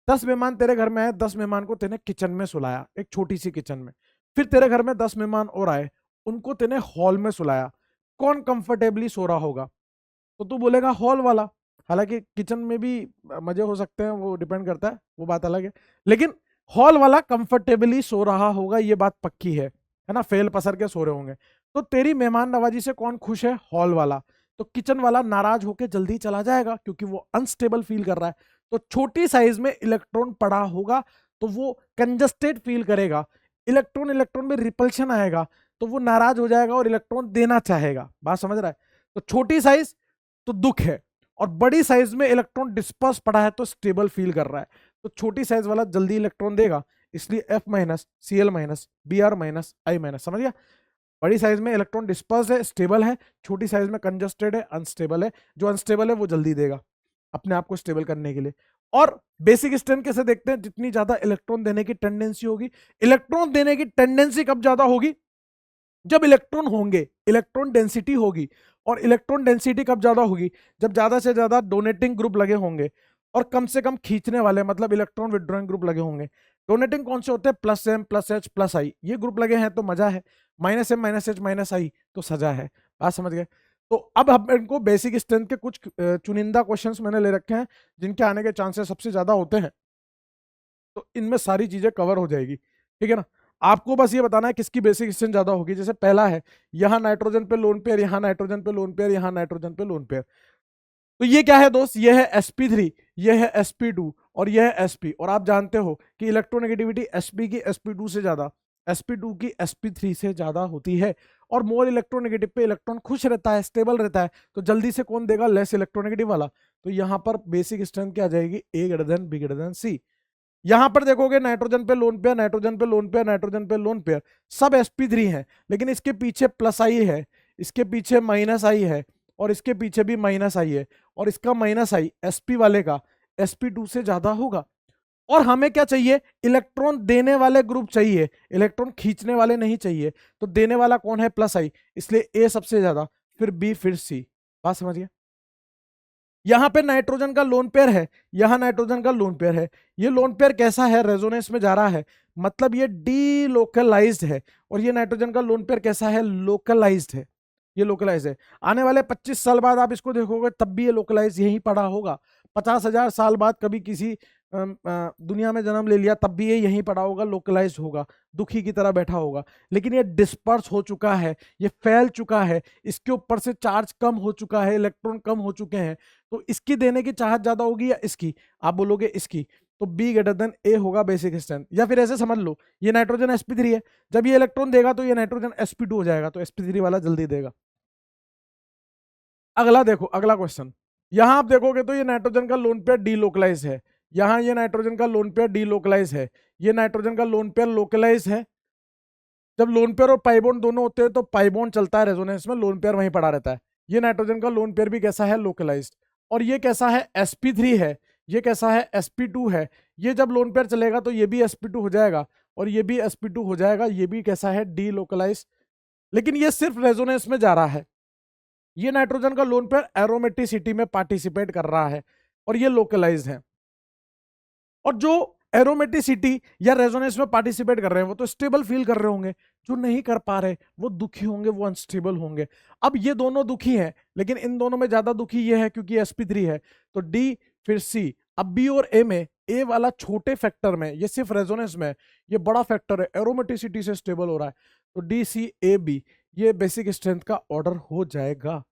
10 मेहमान तेरे घर में आए, 10 मेहमान को तेने किचन में सुलाया, एक छोटी सी किचन में। फिर तेरे घर में 10 मेहमान और आए, उनको तेने हॉल में सुलाया। कौन कंफर्टेबली सो रहा होगा? तो तू बोलेगा हॉल वाला। हालांकि किचन में भी मजे हो सकते हैं, वो डिपेंड करता है, वो बात अलग है। लेकिन हॉल वाला कंफर्टेबली सो रहा होगा, ये बात पक्की है ना। फेल पसर के सो रहे होंगे। तो तेरी मेहमान नवाजी से कौन खुश है? हॉल वाला। तो किचन वाला नाराज होकर जल्दी चला जाएगा क्योंकि वो अनस्टेबल फील कर रहा है। तो छोटी साइज में इलेक्ट्रॉन पड़ा होगा तो वो कंजस्टेड फील करेगा, इलेक्ट्रॉन इलेक्ट्रॉन में रिपल्शन आएगा तो वो नाराज हो जाएगा और इलेक्ट्रॉन देना चाहेगा। बात समझ रहा है? तो छोटी साइज तो दुख है, और बड़ी साइज में इलेक्ट्रॉन डिस्पर्स पड़ा है तो स्टेबल फील कर रहा है। तो छोटी साइज वाला जल्दी इलेक्ट्रॉन देगा, इसलिए F minus Cl minus Br minus I minus. समझ गया? बड़ी साइज में इलेक्ट्रॉन डिस्पर्स है, स्टेबल है। छोटी साइज में कंजस्टेड है, अनस्टेबल है। जो अनस्टेबल है वो जल्दी देगा अपने आप को स्टेबल करने के लिए। और बेसिक स्ट्रेंथ कैसे देखते हैं? जितनी ज्यादा इलेक्ट्रॉन देने की टेंडेंसी होगी। इलेक्ट्रॉन देने की टेंडेंसी कब ज्यादा होगी? जब इलेक्ट्रॉन होंगे, इलेक्ट्रॉन डेंसिटी होगी। और इलेक्ट्रॉन डेंसिटी कब ज्यादा होगी? जब ज्यादा से ज्यादा डोनेटिंग ग्रुप लगे होंगे और कम से कम खींचने वाले, मतलब इलेक्ट्रॉन विड्रॉइंग ग्रुप लगे होंगे। डोनेटिंग कौन से होते हैं? +M +H +I, ये ग्रुप लगे हैं तो मजा है। -M -H -I तो सजा है। बात समझ गए? तो अब हम इनको बेसिक स्ट्रेंथ के कुछ चुनिंदा क्वेश्चंस मैंने ले रखे हैं जिनके आने के चांसेस सबसे ज्यादा होते हैं। तो इनमें सारी चीजें कवर हो जाएगी, ठीक है ना। आपको बस ये बताना है किसकी बेसिक स्ट्रेंथ ज्यादा होगी। जैसे पहला है, यहां नाइट्रोजन पे लोन पेयर, यहां नाइट्रोजन पे लोन पेयर, यहां नाइट्रोजन पे लोन पेयर। तो ये क्या है दोस्त? ये है sp3, ये है sp2 और ये है sp। और आप जानते हो कि इलेक्ट्रोनेगेटिविटी sp की sp2 से ज्यादा, sp2 की sp3 से ज्यादा होती है। और मोर इलेक्ट्रोनेगेटिव पे इलेक्ट्रॉन खुश रहता है, स्टेबल रहता है, तो जल्दी से कौन देगा? लेस इलेक्ट्रोनेगेटिव वाला। तो यहां पर बेसिक स्ट्रेंथ क्या आ जाएगी? A B C। यहां पर देखोगे नाइट्रोजन पे लोन पेयर, नाइट्रोजन पे लोन पेयर, नाइट्रोजन पे लोन पेयर, सब sp3 है। लेकिन इसके पीछे +I है, इसके पीछे -I है और इसके पीछे भी -I है। और इसका -I sp वाले का sp2 से ज्यादा होगा। और हमें क्या चाहिए? इलेक्ट्रॉन देने वाले ग्रुप चाहिए, इलेक्ट्रॉन खींचने वाले नहीं चाहिए। तो देने वाला कौन है? +I, इसलिए A सबसे ज्यादा, फिर B, फिर C। बात समझिए? यहां पे नाइट्रोजन का लोन पेयर है, यहां नाइट्रोजन का लोन पेयर है। ये लोन पेयर कैसा है? रेजोनेंस में जा रहा है, मतलब ये डीलोकलाइज्ड है। और ये नाइट्रोजन का लोन पेयर कैसा है? लोकलाइज्ड है। ये लोकलाइज है। आने वाले 25 साल बाद आप इसको देखोगे तब भी ये लोकलाइज यहीं पड़ा होगा। 50,000 साल बाद कभी किसी दुनिया में जन्म ले लिया तब भी ये यहीं पड़ा होगा, लोकलाइज होगा, दुखी की तरह बैठा होगा। लेकिन ये डिस्पर्स हो चुका है, ये फैल चुका है, इसके ऊपर से चार्ज कम हो चुका है, इलेक्ट्रॉन कम हो चुके हैं। तो इसकी देने की चाहत ज्यादा होगी या इसकी? आप बोलोगे इसकी। तो B A होगा बेसिक स्ट्रेंथ। या फिर ऐसे समझ लो, ये नाइट्रोजन sp3 है, जब ये इलेक्ट्रॉन देगा तो ये नाइट्रोजन sp2 हो जाएगा, तो sp3 वाला जल्दी देगा। अगला देखो, अगला क्वेश्चन। यहां आप देखोगे तो ये नाइट्रोजन का लोन पेयर डीलोकलाइज है, यहां ये नाइट्रोजन का लोन पेयर डीलोकलाइज है, ये नाइट्रोजन का लोन पेयर लोकलाइज है। जब लोन पेयर और पाइबॉन्ड दोनों होते हैं तो पाइबॉन्ड चलता है रेजोनेंस में, लोन पेयर वहीं पड़ा रहता है। ये नाइट्रोजन का लोन पेयर भी कैसा है? लोकलाइज्ड। और ये कैसा है? sp3 है। ये कैसा है? sp2 है। ये जब लोन पेयर चलेगा तो ये भी sp2 हो जाएगा और ये भी sp2 हो जाएगा। ये भी कैसा है? डीलोकलाइज्ड। लेकिन ये सिर्फ रेजोनेंस में जा रहा है। ये नाइट्रोजन का लोन पेयर एरोमेटिसिटी में पार्टिसिपेट कर रहा है और ये लोकलाइज्ड है। और जो एरोमेटिसिटी या रेजोनेंस में पार्टिसिपेट कर रहे हैं वो तो स्टेबल फील कर रहे होंगे, जो नहीं कर पा रहे वो दुखी होंगे, वो अनस्टेबल होंगे। अब ये दोनों दुखी हैं, लेकिन इन दोनों में ज्यादा दुखी ये है क्योंकि sp3 है। तो D फिर C। अब B और A में ए वाला छोटे फैक्टर में, ये सिर्फ रेजोनेंस में, ये बड़ा फैक्टर है, एरोमेटिसिटी से स्टेबल हो रहा है, तो डी सी ए बी ये बेसिक स्ट्रेंथ का ऑर्डर हो जाएगा।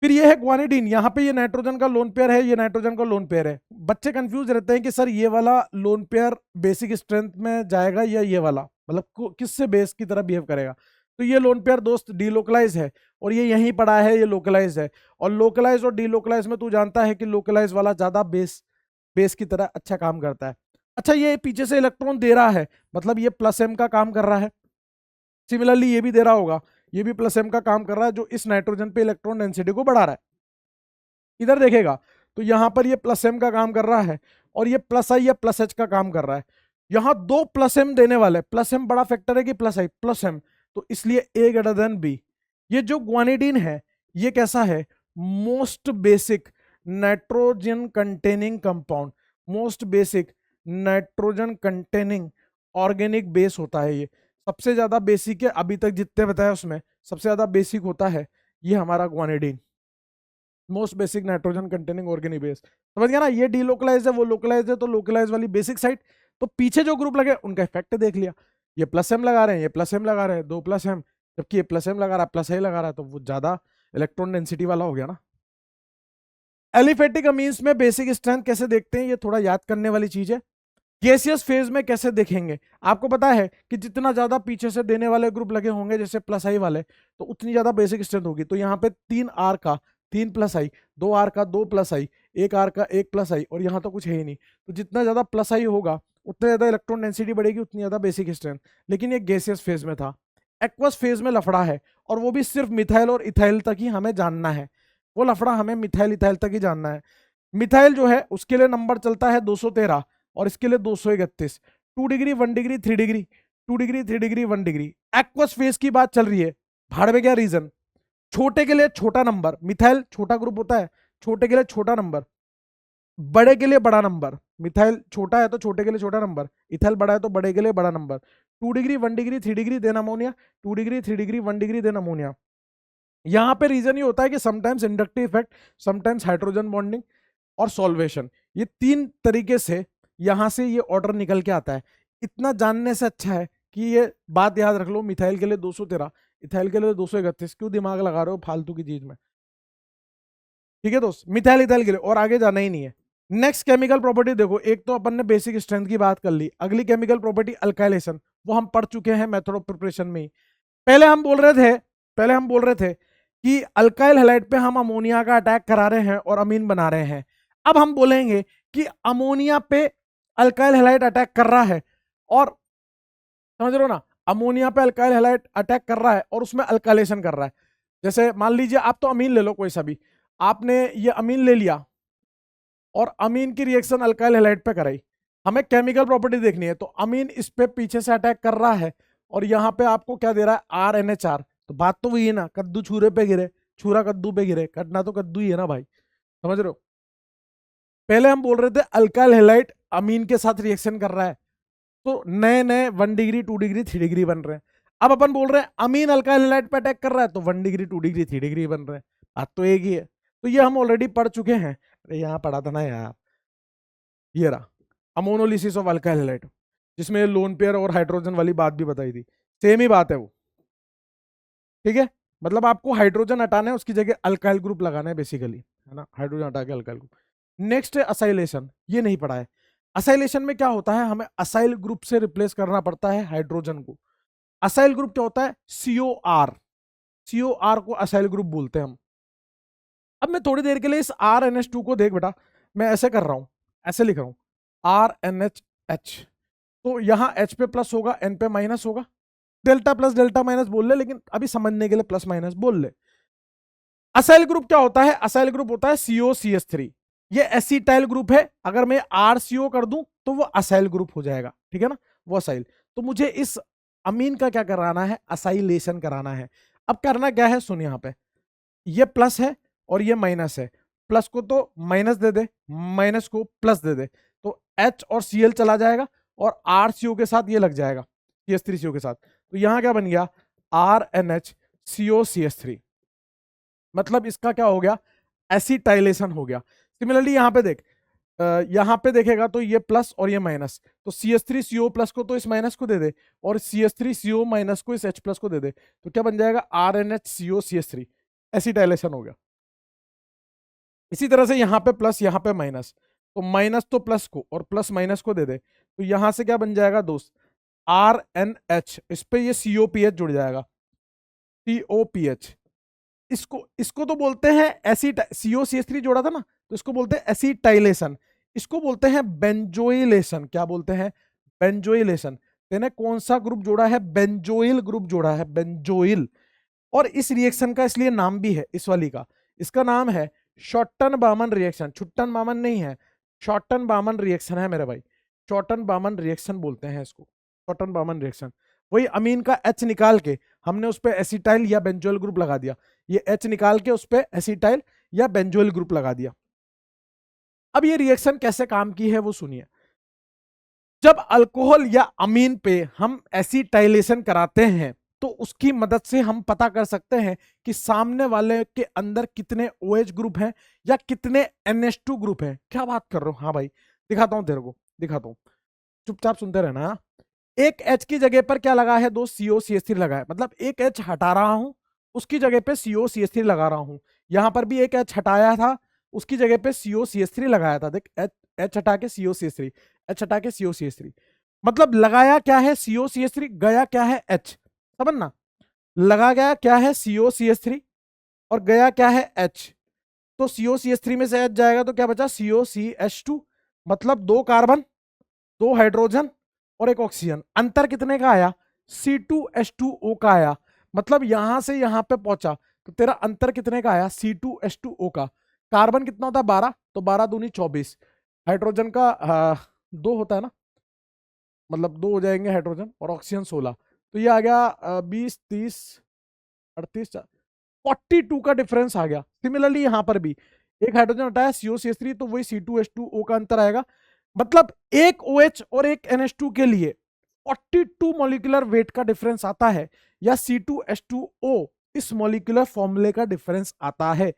फिर ये है ग्वानिडीन, यहाँ पे ये नाइट्रोजन का लोन पेयर है, ये नाइट्रोजन का लोन पेयर है। बच्चे कंफ्यूज रहते हैं कि सर ये वाला लोन पेयर बेसिक स्ट्रेंथ में जाएगा या ये वाला, मतलब किससे बेस की तरह बिहेव करेगा। तो ये लोन पेयर दोस्त डीलोकलाइज है और ये यहीं पड़ा है, ये लोकलाइज है। और लोकलाइज और डीलोकलाइज में तू जानता है कि लोकलाइज वाला ज्यादा बेस की तरह अच्छा काम करता है। अच्छा, ये पीछे से इलेक्ट्रॉन दे रहा है, मतलब ये प्लस एम का काम कर रहा है। सिमिलरली ये भी दे रहा होगा, ये भी प्लस एम का काम कर रहा है, जो इस नाइट्रोजन पे इलेक्ट्रॉन डेंसिटी को बढ़ा रहा है। इधर देखेगा तो यहां पर ये प्लस एम का काम कर रहा है और ये प्लस आई या प्लस एच का काम कर रहा है। यहां दो प्लस एम देने वाले, प्लस एम बड़ा फैक्टर है कि प्लस आई, प्लस एम, तो इसलिए ए ग्रेटर देन बी। ये जो ग्वानिडीन है ये कैसा है, most basic nitrogen containing compound, most basic nitrogen containing organic base होता है। ये सबसे ज्यादा बेसिक है, अभी तक जितने बताया उसमें सबसे ज्यादा बेसिक होता है ये हमारा guanidine, most basic nitrogen containing organic base. समझ गया ना, ये डीलोकलाइज है, वो लोकलाइज है, तो लोकलाइज वाली बेसिक साइट। तो पीछे जो ग्रुप लगे उनका इफेक्ट देख लिया, ये प्लस एम लगा रहे हैं, ये प्लस एम लगा रहे हैं, दो प्लस एम, जबकि ये प्लस एम लगा रहा है, प्लस आई लगा रहा है, तो वो ज्यादा इलेक्ट्रॉन डेंसिटी वाला हो गया ना। एलिफेटिक अमीन्स में बेसिक स्ट्रेंथ कैसे देखते हैं, ये थोड़ा याद करने वाली चीज है। गैसियस फेज में कैसे देखेंगे, आपको पता है कि जितना ज्यादा पीछे से देने वाले ग्रुप लगे होंगे जैसे प्लस आई वाले, तो उतनी ज्यादा बेसिक स्ट्रेंथ होगी। तो यहाँ पे 3 आर का 3 प्लस आई, 2 आर का 2 प्लस आई, 1 आर का 1 प्लस आई, और यहाँ तो कुछ है ही नहीं। तो जितना ज्यादा प्लस आई होगा उतना ज्यादा इलेक्ट्रॉन डेंसिटी बढ़ेगी, उतनी ज्यादा बेसिक स्ट्रेंथ। लेकिन ये गैसियस फेज में था। एक्वस फेज में लफड़ा है, और वो भी सिर्फ मिथाइल और इथाइल तक ही हमें जानना है। वो लफड़ा हमें मिथाइल इथाइल तक ही जानना है। मिथाइल जो है उसके लिए नंबर चलता है 213 और इसके लिए 231, 2 degree 1 degree 3 degree, 2 degree 3 degree 1 degree. Aqueous phase की बात चल रही है, भाड़ में क्या रीजन, छोटे के लिए छोटा नंबर, मिथाइल छोटा ग्रुप होता है, छोटे के लिए छोटा नंबर, बड़े के लिए बड़ा नंबर। मिथाइल छोटा है तो छोटे के लिए छोटा नंबर, इथाइल बड़ा है तो बड़े के लिए बड़ा number. 2 degree 1 degree 3 degree then ammonia, 2 degree 3 degree 1 degree then ammonia. यहां पे रीजन ये होता है कि sometimes inductive effect, sometimes hydrogen bonding और सॉल्वेशन, ये 3 तरीके से यहां से ये ऑर्डर निकल के आता है। इतना जानने से अच्छा है कि ये बात याद रख लो, मिथाइल के लिए 213, इथाइल के लिए 231, क्यों दिमाग लगा रहे हो फालतू की चीज में। ठीक है दोस्त, मिथाइल इथाइल के लिए, और आगे जाना ही नहीं है। नेक्स्ट केमिकल प्रॉपर्टी देखो, एक तो अपन ने बेसिक स्ट्रेंथ की बात कर ली, अगली केमिकल प्रॉपर्टी अल्काइलेशन, वो हम पढ़ चुके हैं मेथड ऑफ प्रिपरेशन में ही। पहले हम बोल रहे थे कि अल्काइल हैलाइड पे हम अमोनिया का अटैक करा रहे हैं और अमीन बना रहे हैं। अब हम बोलेंगे कि अमोनिया पे अल्काइल हैलाइड अटैक कर रहा है, और समझ रहे हो ना, अमोनिया पे अल्काइल हैलाइड अटैक कर रहा है और उसमें अल्काइलेशन कर रहा है। जैसे मान लीजिए आप तो अमीन ले लो कोई सा भी, आपने ये अमीन ले लिया और अमीन की रिएक्शन अल्काइल हैलाइड पे कराई, हमें केमिकल प्रॉपर्टी देखनी है। तो अमीन इस पे पीछे से अटैक कर रहा है और यहाँ पे आपको क्या दे रहा है, RNH। तो बात तो वही है ना, कद्दू छुरे पे गिरे, छुरा कद्दू पे गिरे, कटना तो कद्दू ही है ना भाई, समझ रहे हो। पहले हम बोल रहे थे अल्काइल हैलाइड अमीन के साथ रिएक्शन कर रहा है, तो नए नए 1 डिग्री 2 डिग्री 3 डिग्री बन रहे हैं। अब अपन बोल रहे हैं अमीन अल्काइल हैलाइड पे अटैक कर रहा है, तो 1 डिग्री 2 डिग्री 3 डिग्री बन रहे हैं। बात तो एक ही है। तो ये हम ऑलरेडी पढ़ चुके हैं, अरे यहाँ पढ़ा था ना यार, ये रहा अमोनोलिसिस ऑफ अल्काइल हैलाइड, जिसमें लोन पेयर और हाइड्रोजन वाली बात भी बताई थी। सेम ही बात है वो, ठीक है। मतलब आपको हाइड्रोजन हटाना है, उसकी जगह अल्काइल ग्रुप लगाना है बेसिकली, है ना, हाइड्रोजन हटा के अल्काइल ग्रुप। नेक्स्ट है असाइलेशन, ये नहीं पढ़ा है। असाइलेशन में क्या होता है, हमें असाइल ग्रुप से रिप्लेस करना पड़ता है हाइड्रोजन को। असाइल ग्रुप क्या होता है, COR, COR को असाइल ग्रुप बोलते हैं हम। अब मैं थोड़ी देर के लिए इस RNH2 को देख बेटा, मैं ऐसे कर रहा हूं, ऐसे लिख रहा हूं RNHH, तो यहां H पे प्लस होगा, N पे माइनस होगा, डेल्टा प्लस डेल्टा माइनस बोल ले, लेकिन अभी समझने के लिए प्लस माइनस बोल ले। असाइल ग्रुप क्या होता है, असाइल ग्रुप होता है COCH3, ये एसिटाइल ग्रुप है, अगर मैं RCO कर दूं तो वो असाइल ग्रुप हो जाएगा, ठीक है ना, वो असाइल। तो मुझे इस अमीन का क्या कराना है, असाइलेशन कराना है। अब करना क्या है, सुन, यहाँ पे ये प्लस है और ये माइनस है, प्लस को तो माइनस दे दे, माइनस को प्लस दे दे, तो H और Cl चला जाएगा और RCO के साथ ये लग जाएगा CH3CO के साथ। तो यहां क्या बन गया, RNHCOCH3, मतलब इसका क्या हो गया, एसिटाइलेशन हो गया। सिमिलरली यहां पे देख, यहाँ पे देखेगा तो ये प्लस और ये माइनस, तो CH3CO प्लस को तो इस माइनस को दे दे और CH3CO माइनस को इस H प्लस को दे दे, तो क्या बन जाएगा RNHCO CH3, एसिटाइलेशन हो गया। इसी तरह से यहाँ पे प्लस यहाँ पे माइनस, तो माइनस तो प्लस को और प्लस माइनस को दे दे, तो यहां से क्या बन जाएगा दोस्त RNH, इस पे ये COPH जुड़ जाएगा, COPH। इसको तो बोलते हैं एसिड, COCH3 जोड़ा था ना, तो इसको बोलते हैं एसिटाइलेशन, इसको बोलते हैं बेंजोइलेशन। क्या बोलते हैं? बेंजोइलेशन। तेने कौन सा ग्रुप जोड़ा है? बेंजोइल ग्रुप जोड़ा है, बेंजोइल। और इस रिएक्शन का इसलिए नाम भी है इस वाली का, इसका नाम है शॉर्टन बामन रिएक्शन। छुट्टन बामन नहीं है, शॉर्टन बामन रिएक्शन है मेरे भाई, शॉर्टन बामन रिएक्शन बोलते हैं इसको, शॉर्टन बामन रिएक्शन। वही अमीन का H निकाल के हमने उस पर एसिटाइल या बेंजोइल ग्रुप लगा दिया, ये H निकाल के उस पर एसिटाइल या बेंजोइल ग्रुप लगा दिया। अब ये रिएक्शन कैसे काम की है वो सुनिए। जब अल्कोहल या अमीन पे हम एसिटाइलेशन कराते हैं तो उसकी मदद से हम पता कर सकते हैं कि सामने वाले के अंदर कितने OH ग्रुप हैं या कितने NH2 ग्रुप हैं। क्या बात कर रहे हो? हाँ भाई दिखाता हूं तेरे को, दिखाता हूं, चुपचाप सुनते रहना। एक H की जगह पर क्या लगा है? दो COCH3 लगा है, मतलब एक H हटा रहा हूं उसकी जगह पे COCH3 लगा रहा हूं। यहां पर भी एक H हटाया था उसकी जगह पे COCH3 लगाया था। देख H हटा के COCH3, H हटा के COCH3, मतलब लगाया क्या है? COCH3, गया क्या है? H। समझना, लगा गया क्या है? COCH3 और गया क्या है? H। तो COCH3 में से H जाएगा तो क्या बचा? COCH2, मतलब दो कार्बन, दो हाइड्रोजन और एक ऑक्सीजन। अंतर कितने का आया? C2H2O का आया, मतलब यहां से यहां पे पहुंचा तो तेरा अंतर कितने का आया? C2H2O का। कार्बन कितना होता है? 12, तो 12 दूनी 24, हाइड्रोजन का 2 होता है ना, मतलब 2 हो जाएंगे हाइड्रोजन, और ऑक्सीजन 16, तो ये आ गया 20, 30, 38, 42 का डिफरेंस आ गया। सिमिलरली यहां पर भी एक हाइड्रोजन हटाया COCH3, तो वही C2H2O का अंतर आएगा, मतलब एक OH और एक NH2 के लिए 42 मॉलिक्यूलर वेट का डिफरेंस आता है, या C2H2O इस मॉलिक्यूलर फॉर्मूले का डिफरेंस आता है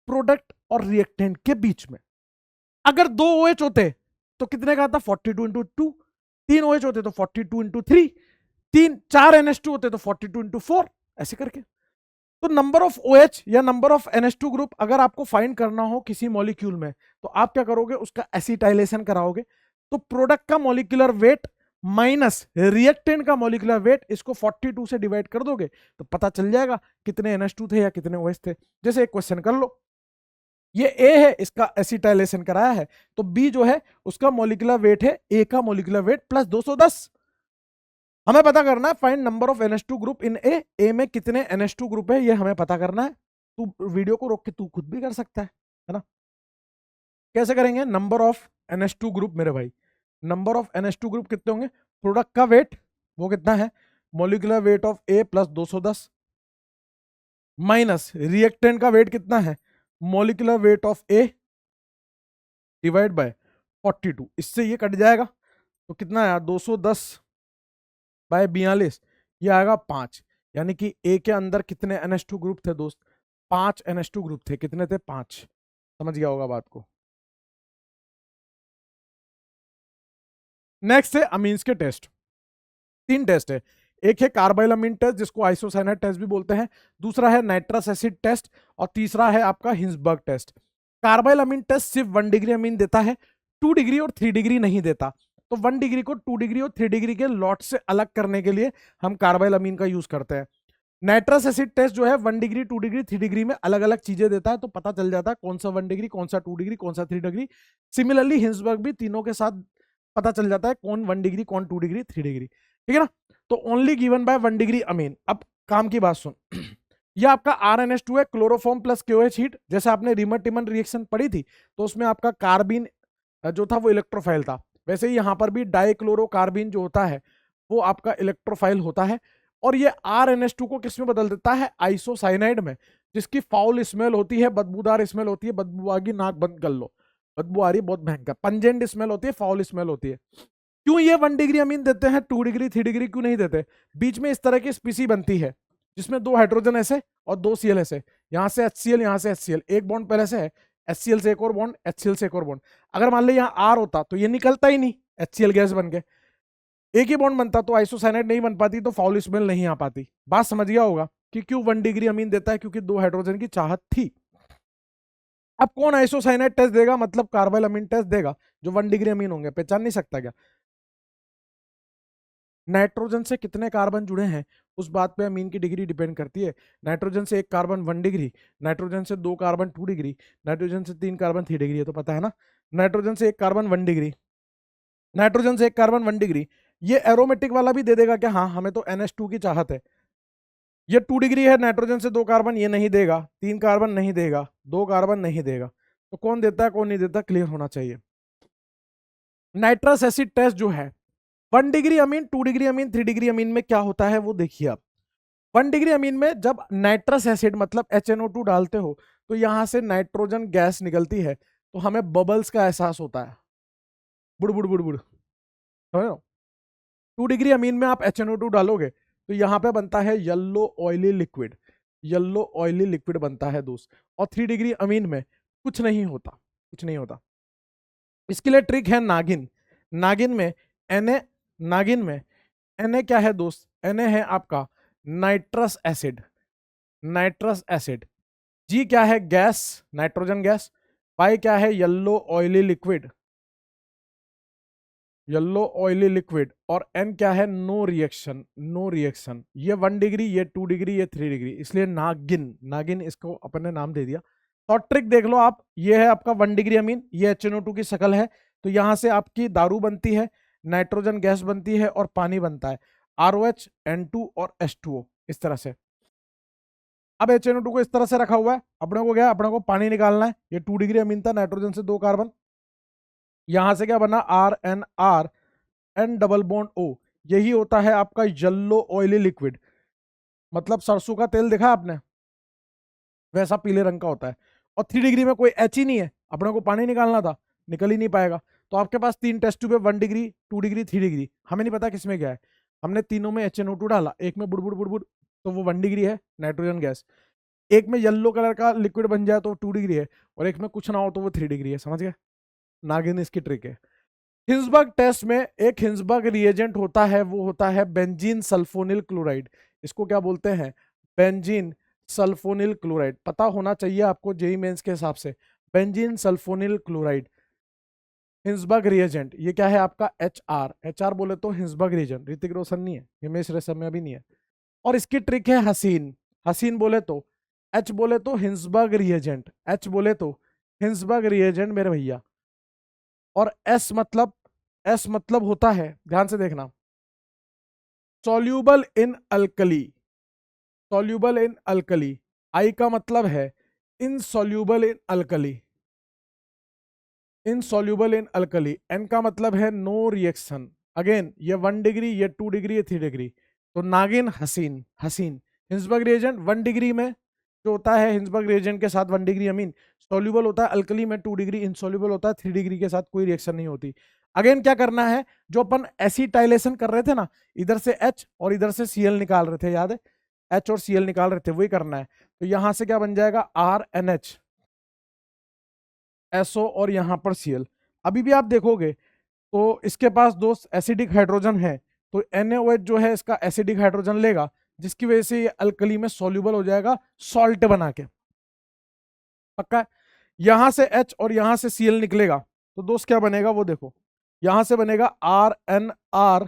प्रोडक्ट और रिएक्टेंट के बीच में। अगर 2 OH होते तो कितने का आता? 42 इंटू 2। 3 OH होते तो 42 इंटू 3। 4 NH2 होते तो 42 इंटू 4, ऐसे करके। तो नंबर ऑफ OH या नंबर ऑफ NH2 ग्रुप अगर आपको फाइंड करना हो किसी मॉलिक्यूल में, तो आप क्या करोगे? उसका एसिटाइलेशन कराओगे, तो प्रोडक्ट का मॉलिक्यूलर वेट माइनस रिएक्टेंट का मॉलिक्यूलर वेट, इसको 42 से डिवाइड कर दोगे तो पता चल जाएगा कितने NH2 थे या कितने OH थे। जैसे एक क्वेश्चन कर लो, ये A है, इसका एसिटाइलेशन कराया है, तो B जो है उसका मॉलिक्यूलर वेट है, A का मॉलिक्यूलर वेट प्लस 210। हमें पता करना है find number of NH2 group in A में कितने NH2 ग्रुप है ये हमें पता करना है। तू वीडियो को रोक के तू खुद भी कर सकता है ना। कैसे करेंगे? नंबर ऑफ NH2 ग्रुप मेरे भाई, नंबर ऑफ NH2 ग्रुप कितने होंगे? प्रोडक्ट का वेट वो कितना है? Molecular weight of A plus 210, minus reactant का वेट कितना है? Molecular weight of A divide by 42, इससे ये कट जाएगा तो कितना आया? 210 बाय 42, ये आएगा 5। यानी कि ए के अंदर कितने NH2 ग्रुप थे दोस्त? 5 NH2 ग्रुप थे। कितने थे? 5। समझ गया होगा बात को। नेक्स्ट है अमीन्स के टेस्ट। 3 टेस्ट है, एक है कार्बाइलामीन टेस्ट जिसको आइसोसाइनाइड टेस्ट भी बोलते हैं, दूसरा है नाइट्रस एसिड टेस्ट, और तीसरा है आपका हिंसबर्ग टेस्ट। कार्बाइलामीन टेस्ट सिर्फ 1 डिग्री अमीन देता है, 2 डिग्री और 3 डिग्री नहीं देता। तो 1 डिग्री को 2 डिग्री और 3 डिग्री के लॉट से अलग करने के लिए हम कार्बाइलामीन का यूज करते हैं। नाइट्रस एसिड टेस्ट जो है 1 डिग्री, 2 डिग्री, 3 डिग्री में अलग अलग चीजें देता है, तो पता चल जाता है कौन सा 1 डिग्री, कौन सा 2 डिग्री, कौन सा 3 डिग्री। सिमिलरली हिंसबर्ग भी तीनों के साथ पता चल जाता है कौन 1 डिग्री, कौन 2 डिग्री, 3 डिग्री, ठीक है ना। तो only given by 1 degree amine. अब काम की बात सुन, यह आपका RNH2 है, क्लोरोफॉर्म प्लस KOH हीट। जैसे आपने रीमन टिमन रिएक्शन पढ़ी थी तो उसमें आपका कार्बिन जो था वो इलेक्ट्रोफाइल था, वैसे ही यहाँ पर भी डाइक्लोरोकार्बिन जो होता है वो आपका इलेक्ट्रोफाइल होता है। और ये RNH2 को किस में बदल देता है? आइसोसाइनाइड में, जिसकी फाउल स्मेल होती है, बदबूदार स्मेल होती है, बदबू आ गई नाक बंद कर लो, बदबू आ रही बहुत भयंकर, पंजेंट स्मेल होती है, फाउल स्मेल होती है। क्यों ये 1 डिग्री अमीन देते हैं, 2 डिग्री 3 डिग्री क्यों नहीं देते? बीच में इस तरह की स्पीसी बनती है जिसमें 2 हाइड्रोजन ऐसे और 2 Cl ऐसे, यहां से HCl, यहां से HCl, एक बॉन्ड पहले से है, HCl से एक और बॉन्ड, HCl से एक और बॉन्ड। अगर मान लो यहाँ R होता तो ये निकलता ही नहीं, HCl गैस बन के एक ही बॉन्ड बनता, तो आइसोसाइनाइड नहीं बन पाती, तो फाउल स्मेल नहीं आ पाती। बात समझ गया होगा कि क्यों 1 डिग्री अमीन देता है, क्योंकि 2 हाइड्रोजन की चाहत थी। अब कौन आइसोसाइनाइड टेस्ट देगा, मतलब कार्बाइल अमीन टेस्ट देगा, जो 1 डिग्री अमीन होंगे, पहचान नहीं सकता क्या? नाइट्रोजन से कितने कार्बन जुड़े हैं उस बात पे अमीन की डिग्री डिपेंड करती है। नाइट्रोजन से एक कार्बन 1 डिग्री, नाइट्रोजन से 2 कार्बन 2 डिग्री, नाइट्रोजन से 3 कार्बन 3 डिग्री, है तो पता है ना। नाइट्रोजन से एक कार्बन 1 डिग्री, नाइट्रोजन से एक कार्बन 1 डिग्री। ये एरोमेटिक वाला भी दे देगा क्या, हाँ हमें तो NH2 की चाहत है। ये 2 डिग्री है, नाइट्रोजन से 2 कार्बन, ये नहीं देगा, 3 कार्बन नहीं देगा, 2 कार्बन नहीं देगा, तो कौन देता है कौन नहीं देता, क्लियर होना चाहिए। नाइट्रस एसिड टेस्ट जो है 1 degree amine, 2 degree amine, 3 degree amine में क्या होता है वो देखिए आप। 1 डिग्री अमीन में जब नाइट्रस एसिड मतलब HNO2 डालते हो तो यहां से नाइट्रोजन गैस निकलती है, तो हमें बबल्स का एहसास होता है, बुड़बुड़ बुड़बुड़, समझ लो। 2 डिग्री अमीन में आप HNO2 डालोगे तो यहाँ पे बनता है yellow oily liquid, yellow oily liquid बनता है दोस्त। और 3 डिग्री अमीन में कुछ नहीं होता, कुछ नहीं होता। इसके लिए ट्रिक है नागिन। नागिन में Na, नागिन में Na क्या है दोस्त, Na है आपका nitrous acid, nitrous acid. G क्या है, गैस, नाइट्रोजन गैस। Y क्या है, yellow oily liquid, yellow oily liquid. और N क्या है, नो रिएक्शन, नो रिएक्शन। ये 1 डिग्री, ये 2 डिग्री, ये 3 डिग्री, इसलिए नागिन, नागिन इसको अपन ने नाम दे दिया। तो ट्रिक देख लो आप, ये है आपका 1 डिग्री अमीन, ये HNO2 की शक्ल है, तो यहां से आपकी दारू बनती है, नाइट्रोजन गैस बनती है और पानी बनता है, ROH, N2 और H2O, इस तरह से। अब HNO2 को इस तरह से रखा हुआ है, अपने को क्या, अपने को पानी निकालना है। ये 2 डिग्री अमीन था, नाइट्रोजन से 2 कार्बन, यहां से क्या बना, RNR, N double bond O, यही होता है आपका येलो ऑयली लिक्विड। मतलब सरसों का तेल देखा आपने, वैसा पीले रंग का होता है। और 3 डिग्री में कोई H ही नहीं है, अपने को पानी निकालना था, निकल ही नहीं पाएगा। तो आपके पास 3 टेस्ट ट्यूब है, 1 डिग्री, 2 डिग्री, 3 डिग्री, हमें नहीं पता किसमें क्या है। हमने तीनों में HNO2 डाला, एक में बुड़बुड़ बुड़बुड़, तो वो 1 डिग्री है, नाइट्रोजन गैस। एक में येलो कलर का लिक्विड बन जाए तो 2 डिग्री है, और एक में कुछ ना हो तो वो 3 डिग्री है, समझ गए। नागिन इसकी ट्रिक है। हिंसबर्ग टेस्ट में एक हिंसबर्ग रिएजेंट होता है, वो होता है बेंजीन सल्फोनिल क्लोराइड। इसको क्या बोलते हैं, बेंजीन सल्फोनिल क्लोराइड। पता होना चाहिए आपको जेई मेंस के हिसाब से, benzene sulphonyl chloride Hinsberg reagent. ये क्या है आपका, HR बोले तो हिंसबर्ग रिएजेंट, ऋतिक रोशन नहीं है, हिमेश रेशमिया भी नहीं है। और इसकी ट्रिक है हसीन, हसीन बोले तो, H बोले तो हिंसबर्ग रिएजेंट, H बोले तो हिंसबर्ग रिएजेंट मेरे भैया। और S मतलब होता है, ध्यान से देखना, soluble in alkali, soluble in alkali. I का मतलब है इनसॉल्यूबल इन अल्कली, इनसॉल्यूबल इन अल्कली। N का मतलब है नो रिएक्शन। अगेन ये 1 डिग्री, ये 2 डिग्री, ये 3 डिग्री, तो नागिन हसीन, हसीन। हिंसबर्ग रिएजेंट 1 डिग्री में जो होता है, हिंसबर्ग रिएजेंट के साथ 1 डिग्री अमीन सॉल्यूबल होता है, अल्कली में 2 डिग्री इनसॉल्यूबल होता है, 3 डिग्री के साथ कोई रिएक्शन नहीं होती। अगेन क्या करना है, जो अपन एसिटाइलेशन कर रहे थे ना, इधर से H और इधर से Cl निकाल रहे थे, याद है, H और Cl निकाल रहे थे, वही करना है। तो यहां से क्या बन जाएगा, RNH, SO और यहां पर Cl। अभी भी आप देखोगे तो इसके पास दोस्त एसिडिक हाइड्रोजन है, तो NaOH जो है इसका एसिडिक हाइड्रोजन लेगा, जिसकी वजह से ये अल्कली में सॉल्युबल हो जाएगा सॉल्ट बना के, पक्का। यहां से H और यहां से Cl निकलेगा, तो दोस्त क्या बनेगा वो देखो, यहां से बनेगा RNR